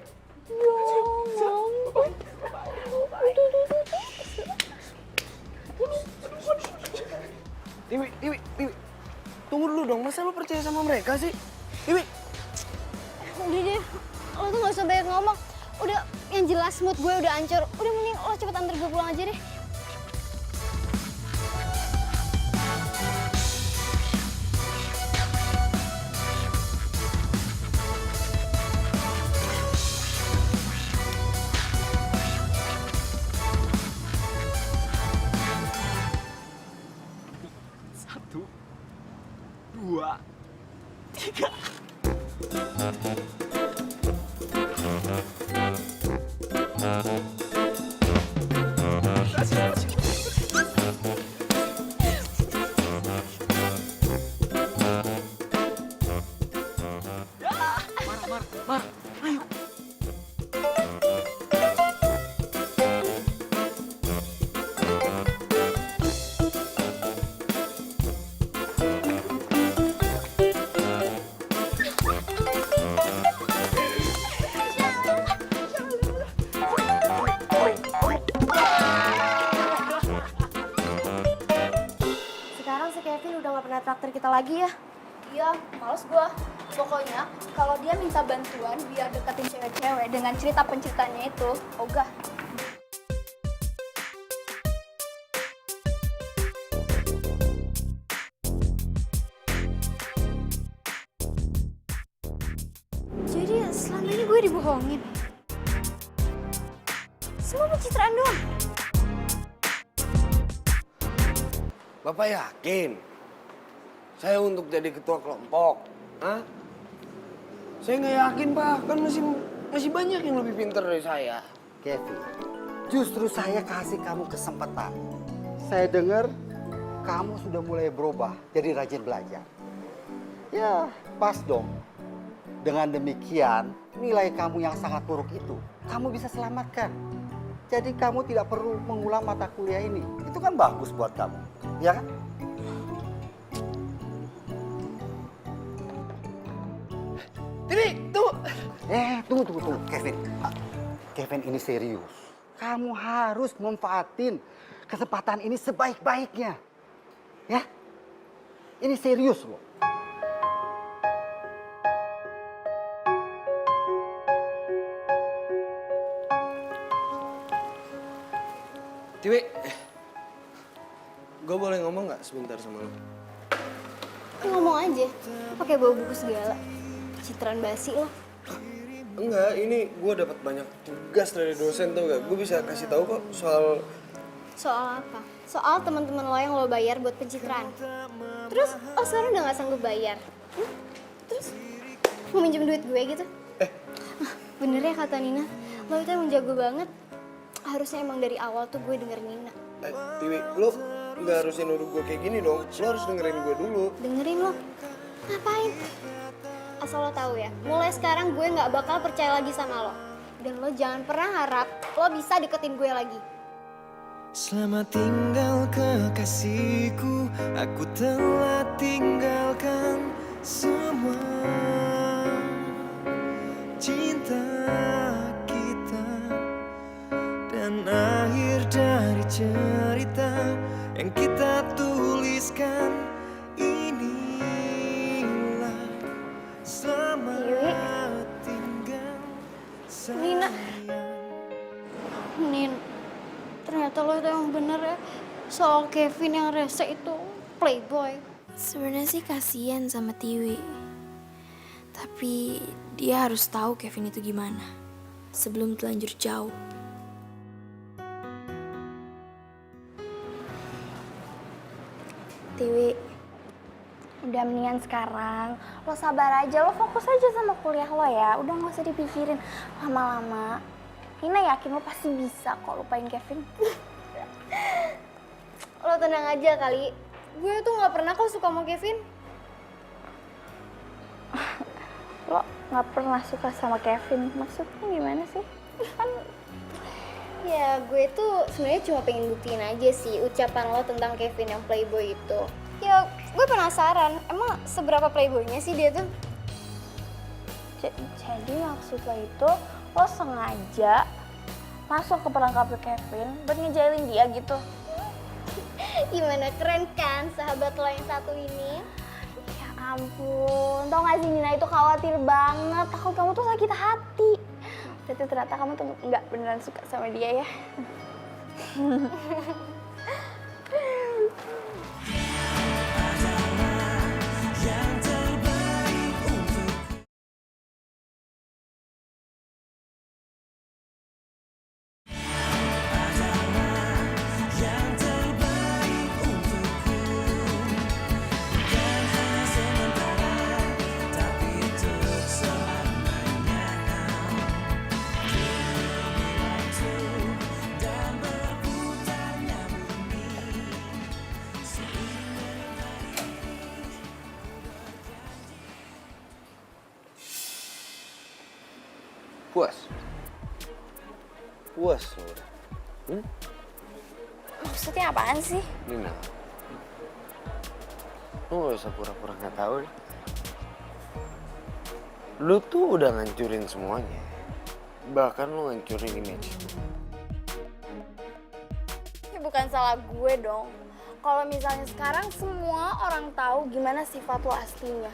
Dewi. Tunggu dulu dong, masa lo percaya sama mereka sih? Dewi! Udah deh, lo tuh gak usah banyak ngomong. Udah, yang jelas mood gue udah hancur. Udah mending lo cepet antar gue pulang aja deh. Satu, dua, tiga. Mar, ayo. Sekarang si Kevin udah gak pernah traktir kita lagi ya? Iya, males gua. Pokoknya kalau dia minta bantuan biar deketin cewek-cewek dengan cerita penceritannya itu, ogah. Jadi selama ini gue dibohongin. Semua pencitraan doang. Bapak yakin saya untuk jadi ketua kelompok? Hah? Saya nggak yakin, Pak. Kan masih banyak yang lebih pintar dari saya. Kevin, justru saya kasih kamu kesempatan. Saya dengar kamu sudah mulai berubah jadi rajin belajar. Ya, pas dong. Dengan demikian, nilai kamu yang sangat buruk itu, kamu bisa selamatkan. Jadi kamu tidak perlu mengulang mata kuliah ini. Itu kan bagus buat kamu, ya kan? Ini, tunggu. Tunggu, Kevin. Kevin, ini serius. Kamu harus manfaatin kesempatan ini sebaik-baiknya. Ya? Ini serius loh. Tiwi, gue boleh ngomong nggak sebentar sama lo? Ngomong aja, pakai bawa buku segala. Citraan basi lo. Enggak, ini gue dapat banyak tugas dari dosen tau gak? Gue bisa kasih tahu kok soal... Soal apa? Soal teman-teman lo yang lo bayar buat pencitraan. Terus lo sekarang udah gak sanggup bayar. Terus mau minjem duit gue gitu? Bener ya kata Nina, lo itu emang jago banget. Harusnya emang dari awal tuh gue dengerin Nina. Tiwi, lo nggak harusnya nuduh gue kayak gini dong. Lo harus dengerin gue dulu. Dengerin lo? Ngapain? Asal lo tahu ya, mulai sekarang gue nggak bakal percaya lagi sama lo. Dan lo jangan pernah harap lo bisa deketin gue lagi. Selamat tinggal kekasihku, aku telah tinggalkan semua cinta kita dan akhir dari cerita yang kita tuliskan inilah selamat tinggal Nina, Nin, ternyata lo itu emang bener ya soal Kevin yang rese itu playboy. Sebenarnya sih kasihan sama Tiwi. Tapi dia harus tahu Kevin itu gimana sebelum terlanjur jauh. Tiwi, udah mendingan sekarang lo sabar aja, lo fokus aja sama kuliah lo ya. Udah gak usah dipikirin lama-lama. Nina yakin lo pasti bisa kok lupain Kevin. Lo tenang aja kali, gue tuh gak pernah kok suka sama Kevin. Lo gak pernah suka sama Kevin, maksudnya gimana sih? Ya gue tuh sebenarnya cuma pengen buktiin aja sih ucapan lo tentang Kevin yang playboy itu. Ya gue penasaran, emang seberapa playboynya sih dia tuh? Jadi maksud lo itu lo sengaja masuk ke perangkapnya Kevin buat ngejailin dia gitu? Gimana, keren kan sahabat lo yang satu ini? Ya ampun, tau gak sih Nina itu khawatir banget, takut kamu tuh sakit hati. Tapi ternyata kamu tuh nggak beneran suka sama dia ya. Puas? Puas lo udah? Maksudnya apaan sih? Nina, lu gak usah pura-pura gak tahu deh. Lu tuh udah ngancurin semuanya. Bahkan lu ngancurin image. Ya bukan salah gue dong. Kalau misalnya sekarang semua orang tahu gimana sifat lo aslinya.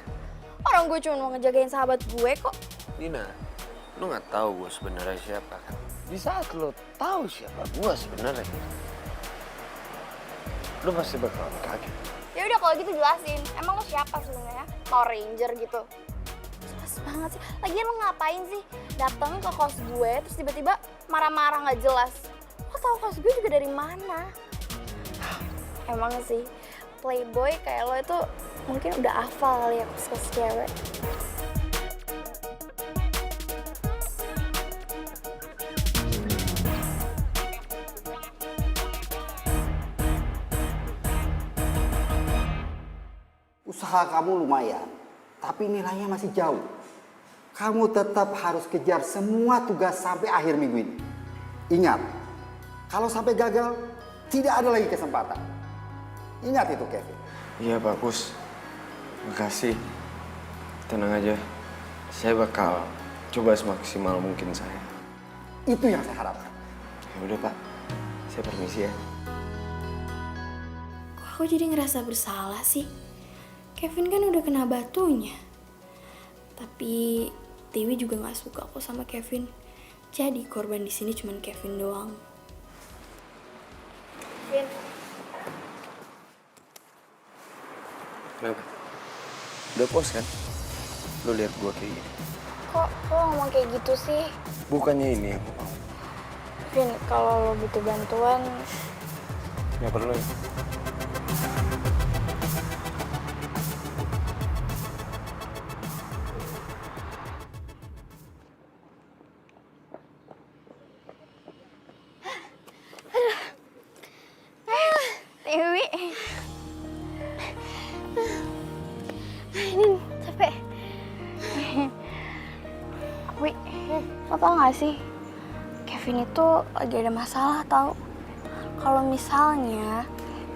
Orang gue cuma mau ngejagain sahabat gue kok. Nina, lu gak tahu gue sebenarnya siapa kan? Di saat lu tahu siapa gue sebenarnya, lu pasti bakalan kaget. Ya udah kalau gitu jelasin. Emang lo siapa sebenarnya? Power Ranger gitu. Jelas banget sih. Lagian lo ngapain sih datang ke kos gue terus tiba-tiba marah-marah nggak jelas? Lo tau kos gue juga dari mana? Emang sih playboy kayak lo itu mungkin udah hafal kali ya kos-kos cewek. Usaha kamu lumayan, tapi nilainya masih jauh. Kamu tetap harus kejar semua tugas sampai akhir minggu ini. Ingat, kalau sampai gagal, tidak ada lagi kesempatan. Ingat itu, Kevin. Iya, bagus. Makasih. Tenang aja. Saya bakal coba semaksimal mungkin saya. Itu yang saya harapkan. Ya udah, Pak. Saya permisi ya. Kok aku jadi ngerasa bersalah sih? Kevin kan udah kena batunya. Tapi Dewi juga nggak suka kok sama Kevin. Jadi korban di sini cuma Kevin doang. Vin, Kenapa? Udah puas kan? Lo lihat gua kayak gini. kok lo ngomong kayak gitu sih? Bukannya ini yang aku mau. Vin, kalau lo butuh bantuan, Nggak perlu ya. Dewi. Ini capek. Wi, lo tau gak sih? Kevin itu lagi ada masalah tau. Kalau misalnya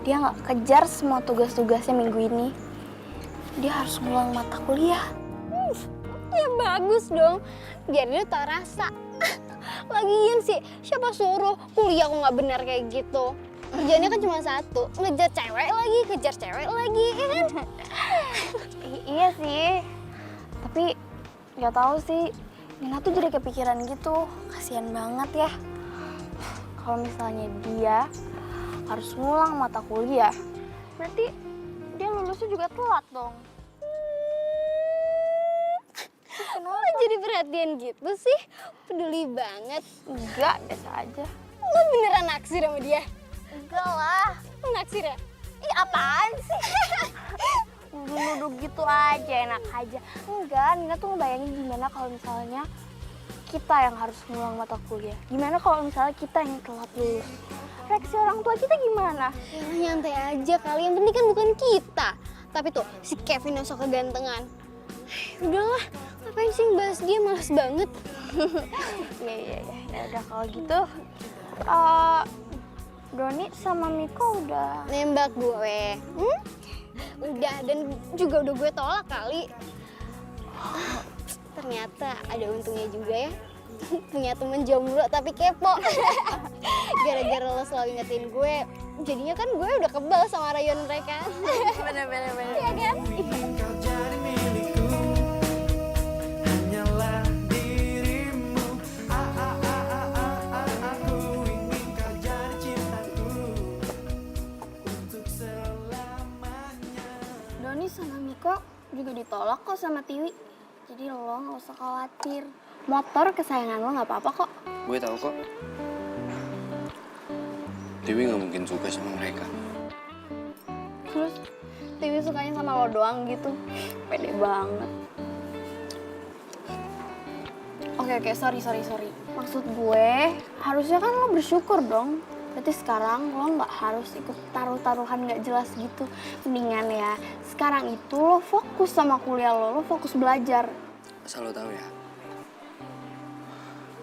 dia nggak kejar semua tugas-tugasnya minggu ini, dia harus ngulang mata kuliah. Ya bagus dong, biar dia tau rasa. Lagian sih, siapa suruh kuliah kok nggak benar kayak gitu? Kerjanya kan cuma satu, ngejar cewek lagi, kejar cewek lagi, ya kan? Iya sih, tapi nggak tahu sih. Nina tuh jadi kepikiran gitu, kasihan banget ya. Kalau misalnya dia harus ngulang mata kuliah, berarti dia lulusnya juga telat dong. Lo jadi perhatian gitu sih, peduli banget. Enggak, biasa aja. Lo beneran naksir sama dia? Enggak lah. Lo naksir ya? Ih, apaan sih? Nuduh-nuduh gitu aja, enak aja. Enggak, Nina tuh ngebayangin gimana kalau misalnya kita yang harus ngulang mata kuliah. Gimana kalau misalnya kita yang telat lulus? Reaksi orang tua kita gimana? Ya nyantai aja kali, yang penting kan bukan kita. Tapi tuh, si Kevin yang sok kegantengan. Udahlah, ngapain sih bahas dia, males banget. Iya. Ya udah kalau gitu, Doni sama Miko udah Nembak gue. Udah, dan juga udah gue tolak kali. Ternyata ada untungnya juga ya. Punya temen jomblo tapi kepo. Gara-gara lo selalu ingetin gue, jadinya kan gue udah kebal sama rayon mereka. bener. Iya kan? Kau jadi milikku, hanyalah dirimu. Aku ingin kau jadi cintaku untuk selamanya. Doni sama Miko juga ditolak kok sama Tiwi. Jadi lo nggak usah khawatir. Motor kesayangan lo nggak apa-apa kok. Gue tahu kok. Tiwi nggak mungkin suka sama mereka. Terus Tiwi sukanya sama lo doang gitu. Pede banget. Oke, sorry. Maksud gue, harusnya kan lo bersyukur dong. Berarti sekarang lo nggak harus ikut taruh-taruhan nggak jelas gitu. Mendingan ya, sekarang itu lo fokus sama kuliah lo fokus belajar. Asal lo tahu ya,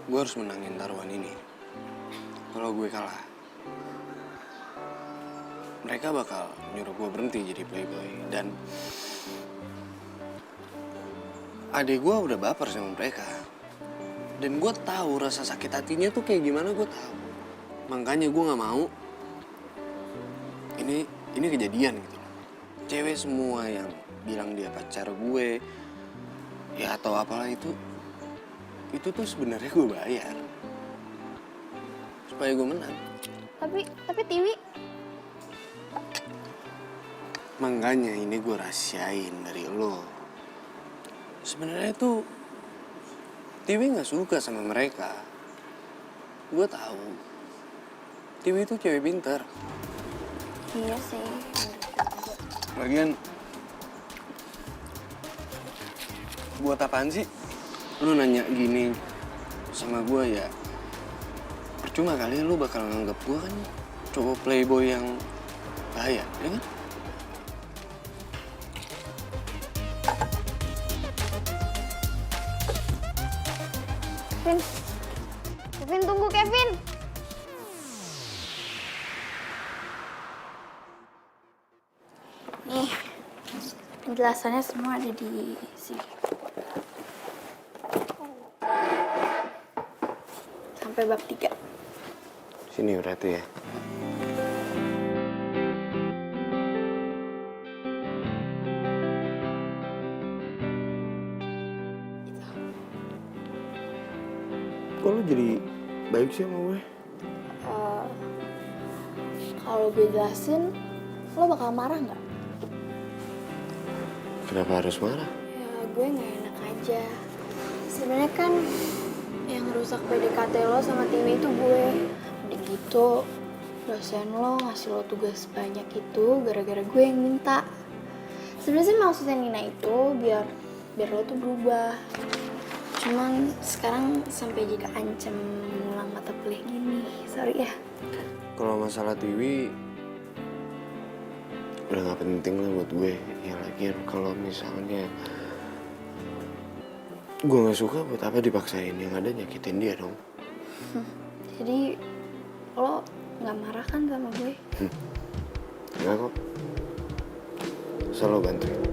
gue harus menangin taruhan ini. Kalau gue kalah, mereka bakal nyuruh gue berhenti jadi playboy. Dan adik gue udah baper sama mereka. Dan gue tahu rasa sakit hatinya tuh kayak gimana, gue tahu. Makanya gue nggak mau ini kejadian gitu loh. Cewek semua yang bilang dia pacar gue, ya atau apalah itu tuh sebenarnya gue bayar supaya gue menang. Tapi Tiwi, Makanya ini gue rahasiain dari lo. Sebenarnya tuh Tiwi nggak suka sama mereka. Gue tahu. Tiwi itu cewek pintar. iya sih. Lagian buat apaan sih lu nanya gini sama gue ya? Percuma kali lu bakal nganggap gue kan cowok playboy yang bahaya, ya kan? Kevin, tunggu Kevin. Nih, penjelasannya semua ada di sini. Sampai bab 3. Sini berarti ya. Kok lu jadi baik sih sama gue? Kalau gue jelasin, lo bakal marah nggak? Kenapa harus marah? Ya gue nggak enak aja. Sebenarnya kan yang rusak PDKT lo sama Tiwi itu gue. Udah gitu, dosen lo ngasih lo tugas banyak itu gara-gara gue yang minta. Sebenarnya sih maksudnya Nina itu biar lo tuh berubah. Cuman sekarang sampai jadi ancam ngulang mata kuliah gini. Sorry ya. Kalau masalah Tiwi udah gak penting lah buat gue. Ya lagian kalau misalnya gue gak suka, buat apa dipaksain? Yang ada nyakitin dia dong. Jadi lo nggak marah kan sama gue? Enggak kok. Selalu bantuin.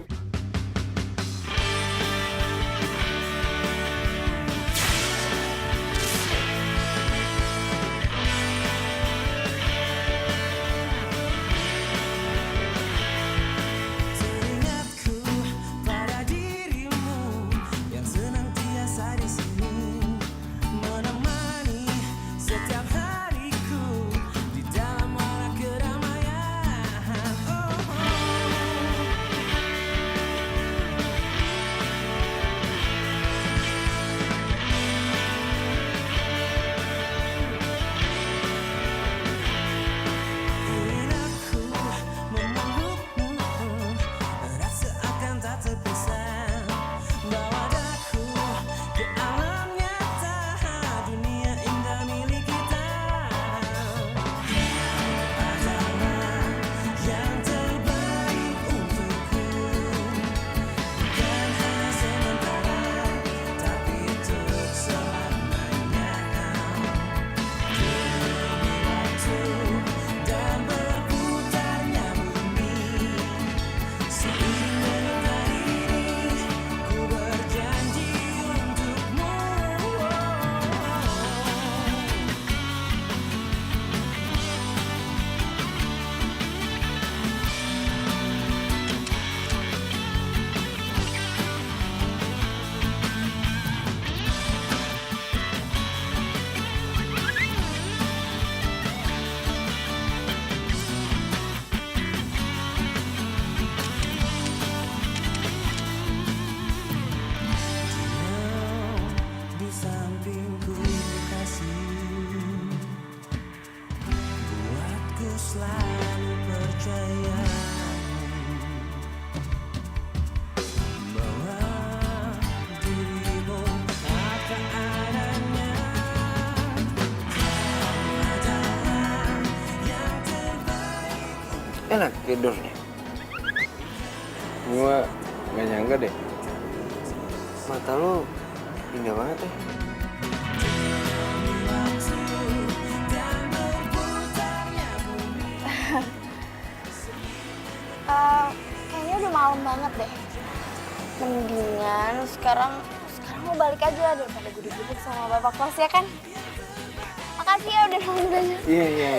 Teringatku pada dirimu yang senantiasa di sini menemani setiap hariku di dalam walau keramaian. Kedor nih. Gua gak nyangka deh. Mata lo indah banget ya. Kayaknya udah malam banget deh. Mendingan sekarang lo balik aja daripada gue dibubuk sama bapak kos ya kan? Makasih ya udah nolongin banyak. Iya.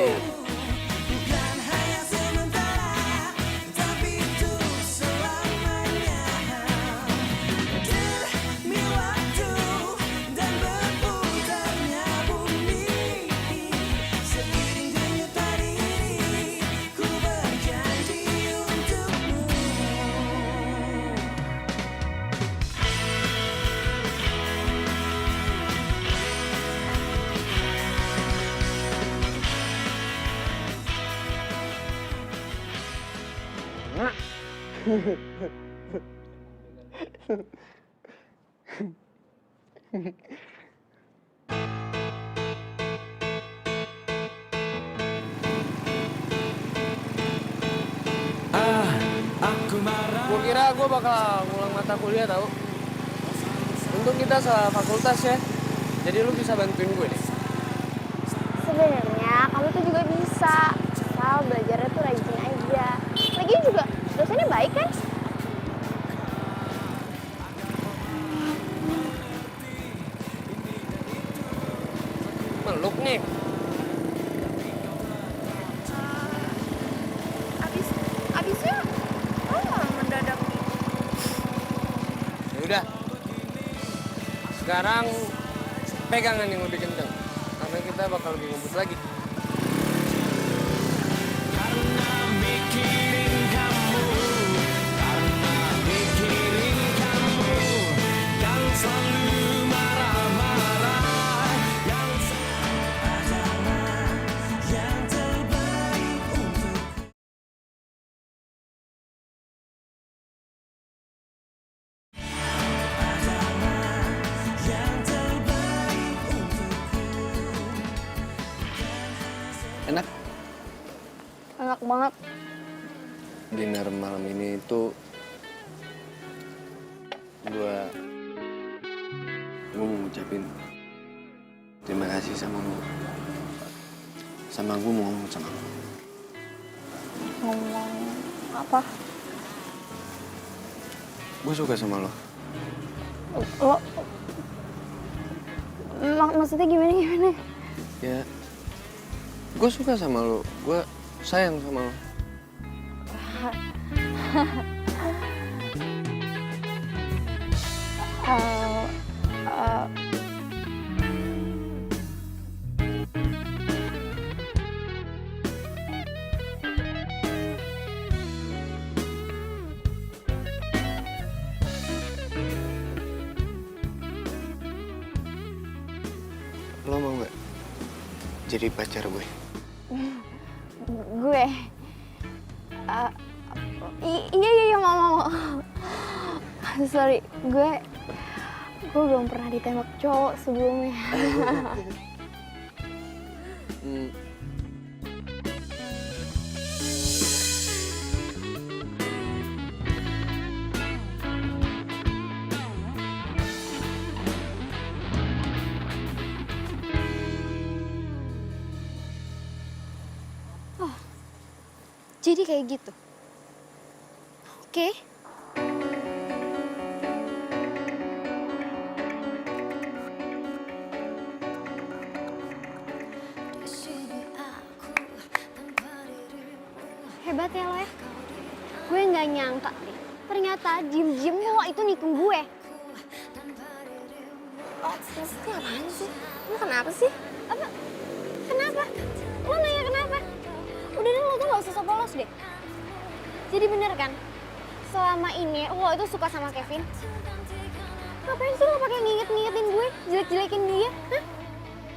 Gue kira gue bakal ngulang mata kuliah tau. Untung kita salah fakultas ya. Jadi lu bisa bantuin gue deh. Sebenarnya kamu tuh juga bisa. Asal belajarnya tuh rajin aja. Lagian juga dosennya baik kan? Meluk nih. Abisnya mendadak. Ya udah. Sekarang pegangan yang lebih kenceng. Karena kita bakal lebih ngebut lagi. Enak? Enak banget. Dinner malam ini tuh gue mau ngucapin terima kasih sama lu. Sama gue mau ngomong sama lu. Ngomong apa? Gue suka sama lo. Maksudnya gimana? Ya, gue suka sama lo. Gue sayang sama lo. Lo mau gak jadi pacar gue? Gue? Iya mau. Sorry, gue belum pernah ditembak cowok sebelumnya. Jadi kayak gitu. Oke. Hebat ya lo ya. Gue nggak nyangka nih. Ternyata diem-diem lo itu nikung gue. Oh, maksudnya apaan sih? Lo kenapa sih? Apa? Kenapa? Lo nanya kenapa? Udah deh, lo tuh gak usah sok polos deh. Jadi bener kan? Selama ini lo itu suka sama Kevin? Ngapain sih lo pakai nginget-ngingetin gue? Jelek-jelekin dia? Hah?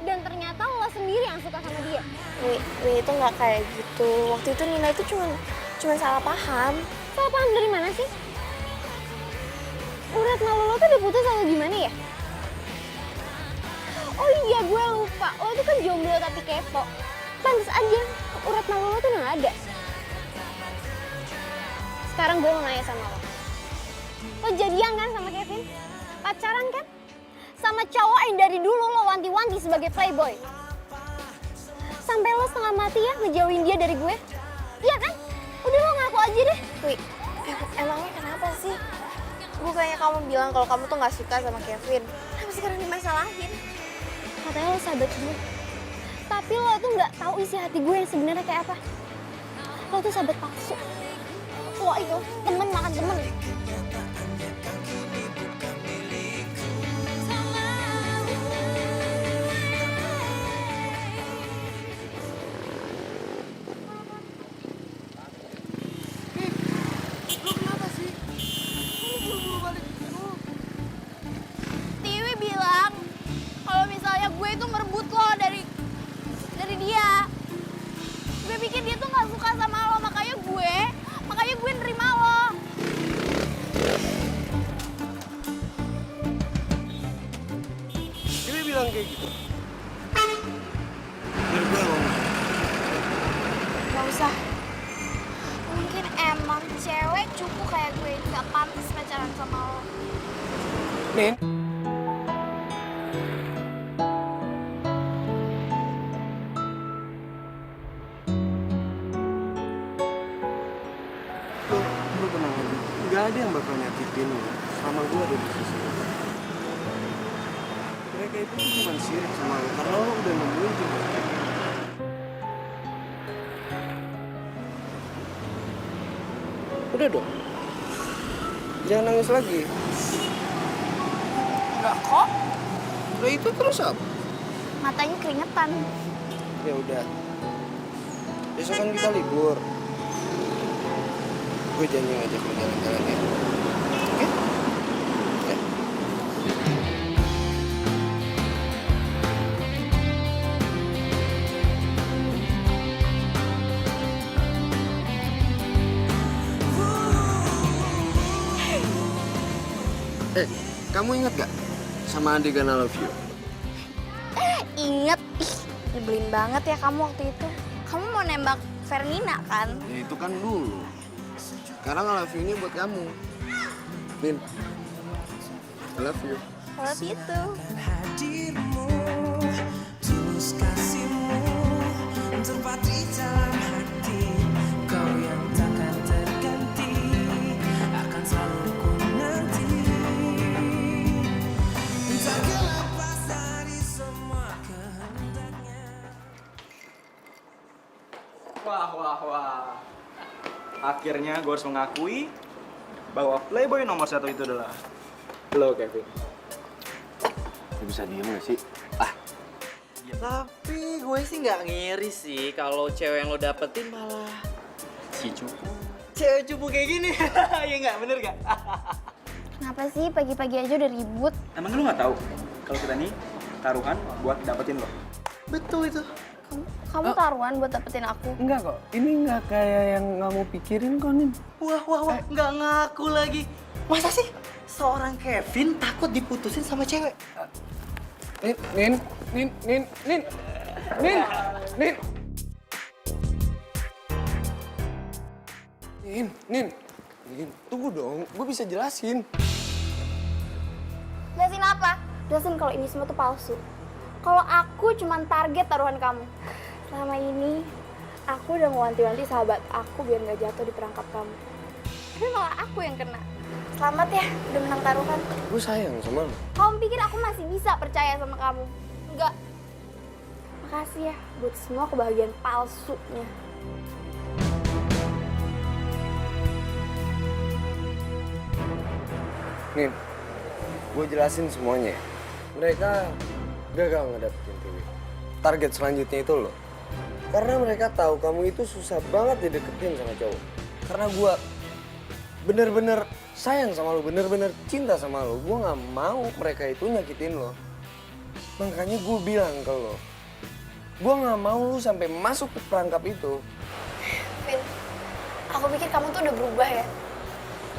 Dan ternyata lo sendiri yang suka sama dia. Wi itu nggak kayak gitu. Waktu itu Nina itu cuma salah paham. Salah paham dari mana sih? Urat malu lo tuh udah putus atau gimana ya? Oh iya, gue lupa. Lo tuh kan jomblo tapi kepo. Pantes aja urat malu lo tuh nggak ada. Sekarang gue mau nanya sama lo. Lo jadian kan sama Kevin? Pacaran kan? Sama cowok yang dari dulu lo wanti-wanti sebagai playboy. Sampai lo setengah mati ya ngejauhin dia dari gue. Iya kan? Udah lo ngaku aja deh. Wih, emangnya kenapa sih? Bukannya kamu bilang kalau kamu tuh nggak suka sama Kevin. Kenapa sekarang dimasalahin? Katanya lo sahabat gue. Tapi lo tuh nggak tahu isi hati gue yang sebenarnya kayak apa. Lo tuh sahabat palsu. Lo itu temen makan temen. Tiwi bilang kalau misalnya gue itu merebut lo dari dia. Gue pikir dia tuh nggak suka sama lo, makanya gue nerima lo. Dia bilang kayak gitu. Biar gue ngomong. Gak usah. Mungkin emang cewek cupu kayak gue nggak pantas pacaran sama lo. Nin. Lu tenang aja. Gak ada yang bakal nyakitin lu selama gue ada di sisi lu. Mereka itu cuma sirik sama lu karena lu udah nemuin juga. Udah dong. Jangan nangis lagi. Enggak kok. Udah itu terus apa? Matanya keringetan. Ya udah. Besok kan kita libur. Gue janji ngajak lu jalan-jalan ya. Oke? Oke. Kamu ingat gak sama adegan I Love You? Ingat, nyebelin banget ya kamu waktu itu. Kamu mau nembak Fernina kan? Ya itu kan dulu. Sekarang I Love You-nya buat kamu. Min, I love you. Kalau itu. Hadirmu, tulus kasihmu, tempat di dalam hati. Kau yang takkan terganti, akan selalu ku nanti. Tak lepas dari semua kehendaknya. Wah. Akhirnya gue harus mengakui bahwa playboy nomor 1 itu adalah lo, Kevin. Lu bisa diem gak sih? Tapi gue sih nggak ngiri sih kalau cewek yang lo dapetin malah Si cupu. cewek cupu kayak gini. Ya nggak, bener nggak? Kenapa sih pagi-pagi aja udah ribut? Emang lu nggak tahu kalau kita nih taruhan buat dapetin lo? Betul itu. Kamu taruhan buat dapetin aku. Enggak kok, ini enggak kayak yang kamu pikirin kok, Nin. Wah, nggak ngaku lagi. Masa sih seorang Kevin takut diputusin sama cewek? Nin. Nin, tunggu dong, gue bisa jelasin. Jelasin apa? Jelasin kalau ini semua tuh palsu. Kalau aku cuman target taruhan kamu. Selama ini, aku udah ngewanti-wanti sahabat aku biar nggak jatuh di perangkap kamu. Tapi malah aku yang kena. Selamat ya, udah menang taruhan. Gue sayang sama lo. Kamu pikir aku masih bisa percaya sama kamu? Enggak. Makasih ya buat semua kebahagiaan palsunya. Nin, gue jelasin semuanya. Mereka gagal ngedapetin Tiwi. Target selanjutnya itu lo. Karena mereka tahu kamu itu susah banget dideketin sama cowok. Karena gue bener-bener sayang sama lo, bener-bener cinta sama lo. Gue gak mau mereka itu nyakitin lo. Makanya gue bilang ke lo, gue gak mau lo sampai masuk ke perangkap itu. Vin, aku pikir kamu tuh udah berubah ya.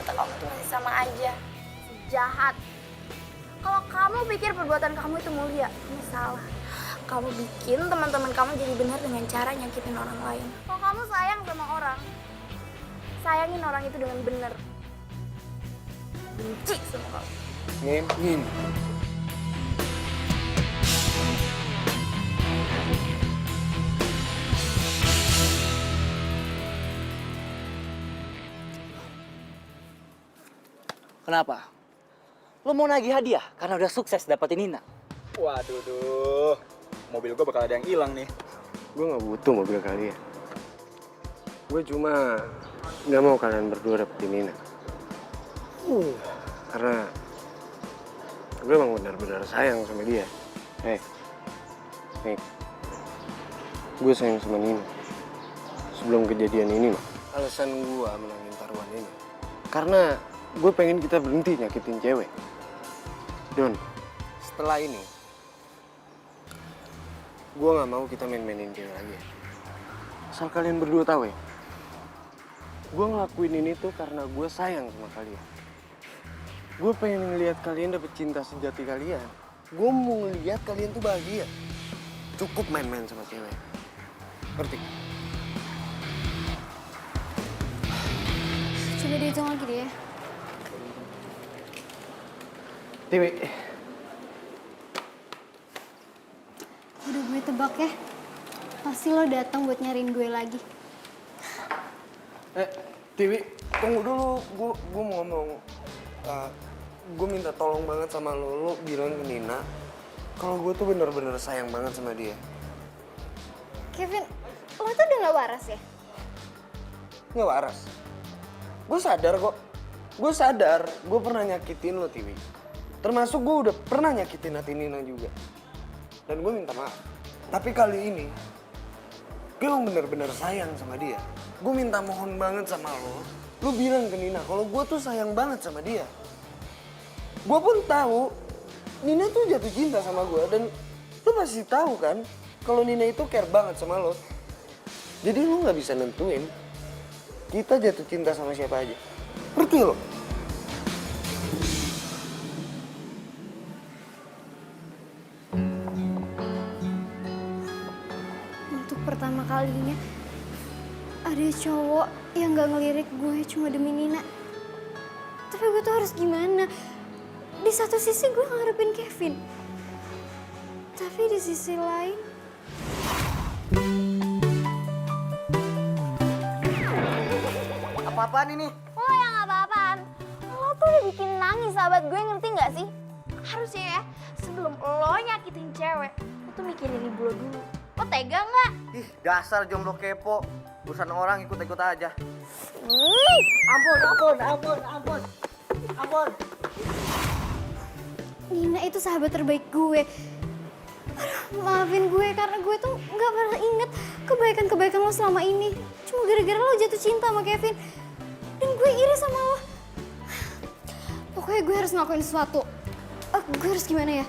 Ternyata kamu tuh masih sama aja. Jahat. Kalau kamu pikir perbuatan kamu itu mulia, kamu salah. Kamu bikin teman-teman kamu jadi benar dengan cara nyakitin orang lain. Kalau kamu sayang sama orang, sayangin orang itu dengan bener. Benci sama kamu. Ngin. Kenapa? Lo mau nagih hadiah karena udah sukses dapetin Nina? Waduh, duh. Mobil gue bakal ada yang hilang nih. Gue gak butuh mobil kalian. Gue cuma gak mau kalian berdua dapetin Nina. Karena gue emang benar-benar sayang sama dia. Nih, gue sayang sama Nina. Sebelum kejadian ini, mah. Alasan gue menangin taruhan ini. Karena gue pengen kita berhenti nyakitin cewek. Don, setelah ini, gue gak mau kita main-mainin cewek lagi. Asal kalian berdua tahu ya, gue ngelakuin ini tuh karena gue sayang sama kalian. Gue pengen ngeliat kalian dapet cinta sejati kalian. Gue mau ngeliat kalian tuh bahagia. Cukup main-main sama cewek. Ngerti? Coba dihitung lagi deh ya. Tiwi. Udah gue tebak ya. Pasti lo datang buat nyariin gue lagi. Tiwi, tunggu dulu. Gue mau ngomong. Gue minta tolong banget sama lo bilang ke Nina kalau gue tuh bener-bener sayang banget sama dia. Kevin, lo tuh udah gak waras ya? Nggak waras. Gue sadar kok. Gue sadar gue pernah nyakitin lo, Tiwi. Termasuk gue udah pernah nyakitin hati Nina juga. Dan gue minta maaf. Tapi kali ini, gue emang bener-bener sayang sama dia. Gue minta mohon banget sama lo bilang ke Nina kalau gue tuh sayang banget sama dia. Gue pun tahu Nina tuh jatuh cinta sama gue. Dan lo pasti tahu kan kalau Nina itu care banget sama lo. Jadi lo gak bisa nentuin kita jatuh cinta sama siapa aja. Ngerti lo? Untuk pertama kalinya ada cowok yang gak ngelirik gue cuma demi Nina. Tapi gue tuh harus gimana? Di satu sisi gue ngarepin Kevin. Tapi di sisi lain... Apa-apaan ini? Lo yang apa-apaan? Lo tuh udah bikin nangis sahabat gue, ngerti gak sih? Harusnya ya, sebelum lo nyakitin cewek, lo tuh mikirin ibu lo dulu. Lo tega gak? Ih, dasar jomblo kepo. Urusan orang ikut-ikut aja. Ampun. Nina itu sahabat terbaik gue. Aduh, maafin gue karena gue tuh gak pernah inget kebaikan-kebaikan lo selama ini. Cuma gara-gara lo jatuh cinta sama Kevin. Dan gue iri sama lo. Pokoknya gue harus ngelakuin sesuatu. Gue harus gimana ya?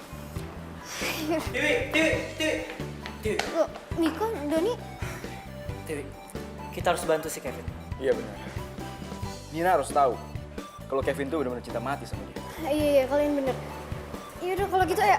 Tiwi. Lo, Miko, Doni. Tiwi, kita harus bantu si Kevin. Iya benar. Nina harus tahu kalau Kevin tuh benar-benar cinta mati sama dia. Iya, kalian bener. Yaudah kalau gitu ya.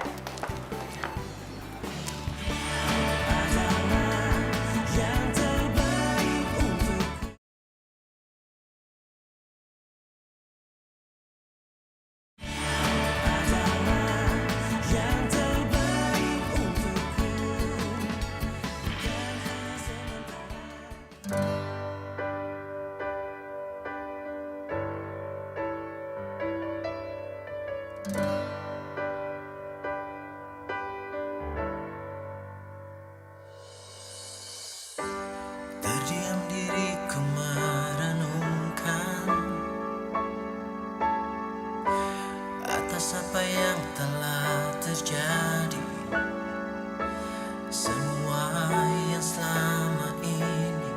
Terdiam diriku merenungkan atas apa yang telah terjadi. Semua yang selama ini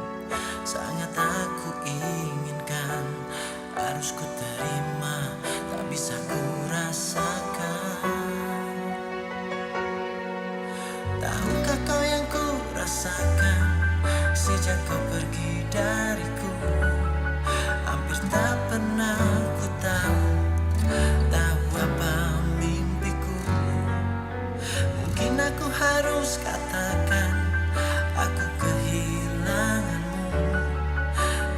sangat aku inginkan, harus ku terima, tak bisa ku rasakan. Tahukah kau yang ku rasakan sejak kau pergi dariku? Hampir tak pernah ku tahu apa mimpiku. Mungkin aku harus katakan aku kehilanganmu,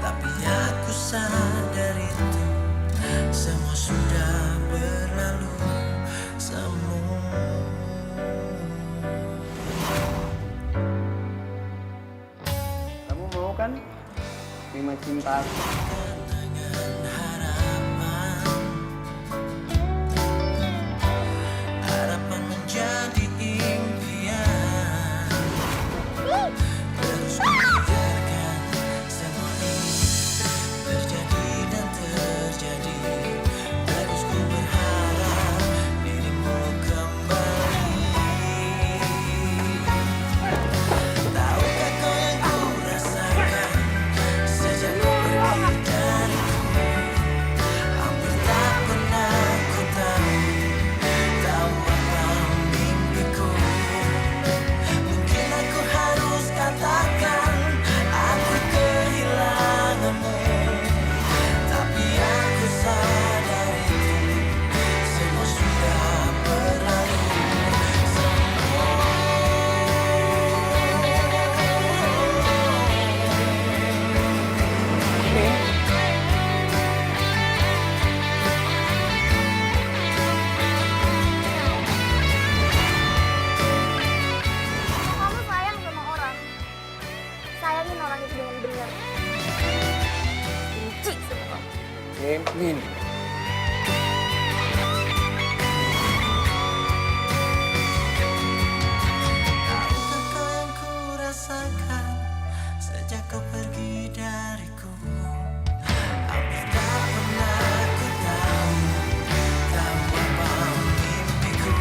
tapi aku sebentar. Harapan menjadi impian. Terus kubiarkan semua ini terjadi dan terjadi. Terus ku berharap dirimu kembali. Tahukah kau yang ku rasakan sejak kau pergi dariku? Hampir tak pernah ku tahu apa mimpiku. Mungkin aku harus katakan aku kehilanganmu, tapi aku sadar itu semua sudah berlalu. Kamu sayang sama orang, sayangin orang itu dengan benar. Benci sama kamu. Min. Tahukah kau yang ku rasakan sejak kau pergi dariku? Hampir tak pernah ku tahu apa mimpiku.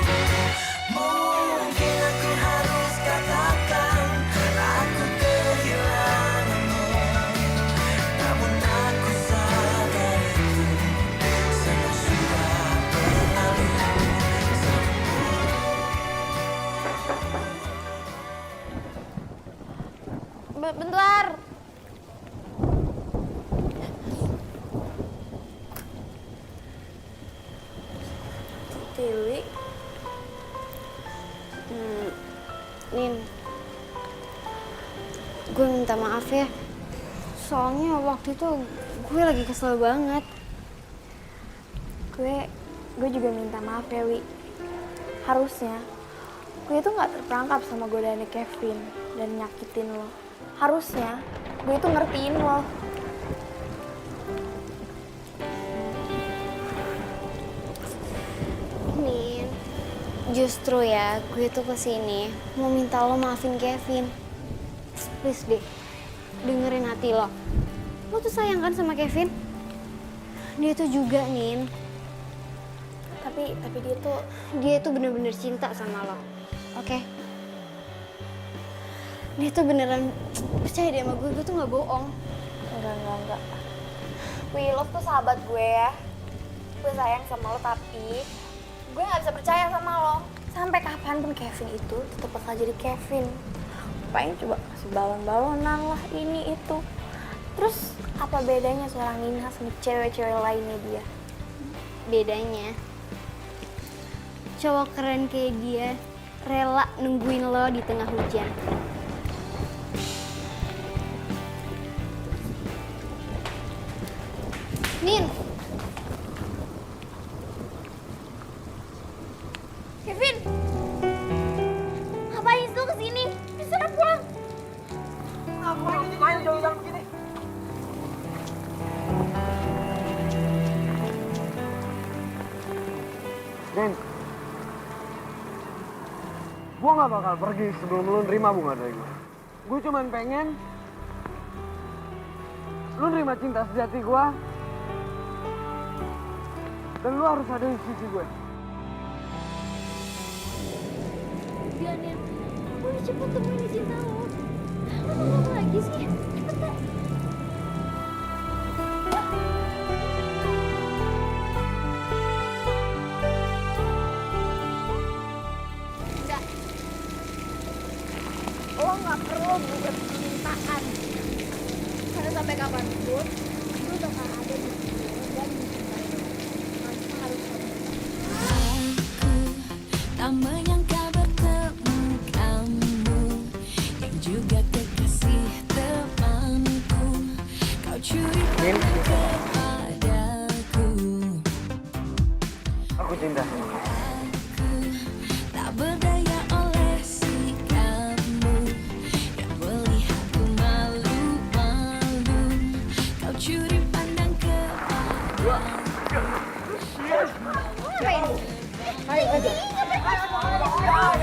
Mungkin aku harus katakan aku kehilanganmu, namun aku sadar itu semua sudah berlalu. Bentar. Dewi. Nin. Gue minta maaf ya. Soalnya waktu itu gue lagi kesel banget. Gue juga minta maaf ya, Wi. Harusnya gue itu nggak terperangkap sama godaannya Kevin dan nyakitin lo. Harusnya gue itu ngertiin lo. Nin, justru ya gue tuh kesini mau minta lo maafin Kevin. Please deh, dengerin hati lo. Lo tuh sayang kan sama Kevin? Dia tuh juga, Nin. Tapi dia tuh bener-bener cinta sama lo. Oke? Dia tuh beneran percaya deh sama gue tuh nggak bohong. Enggak. Wih, lo tuh sahabat gue ya. Gue sayang sama lo, tapi gue gak bisa percaya sama lo. Sampai kapanpun Kevin itu tetap bakal jadi Kevin. Pengen coba kasih balon-balonan lah, ini itu. Terus apa bedanya seorang Nina sama cewek-cewek lainnya dia? Bedanya, cowok keren kayak dia rela nungguin lo di tengah hujan. Nin! Kevin! Ngapain sih lo kesini? Bisa pulang. Ngapain jauh-jauh begini? Nin. Gue gak bakal pergi sebelum lu nerima bunga dari gue. Gue cuman pengen lu nerima cinta sejati gue. Dan lu harus ada di sisi gue. Udah, Nin. Udah cepet temuin cinta lo. Lo mau apa lagi sih? Cepetan. Enggak. Lo gak perlu buat permintaan. Karena sampai kapanpun, lo bakal ada di sini dan mencintai lo. Masa harus Tak menyangka bertemu kamu yang juga kekasih temanku. Kau curiga kepadaku. Aku cinta sama kamu. Tak berdaya oleh sikapmu yang melihatku malu-malu. Kau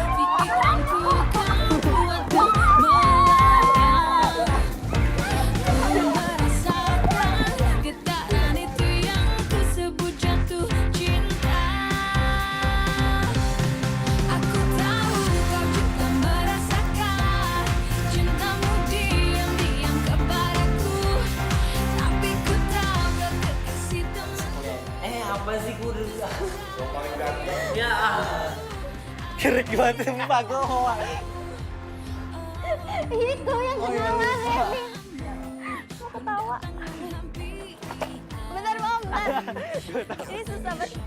Pikiranku kan buatku melayang. Ku merasakan getaran itu yang ku sebut jatuh cinta. Aku tahu kau juga merasakan cintamu diam-diam kepadaku. Tapi ku tahu kau kekasih teman. Apa sih gue udah... Ya, keren banget Mbak gue. Itu yang kenalan Reni. Mau ketawa. Bentar Bang, bentar. Ini susah banget.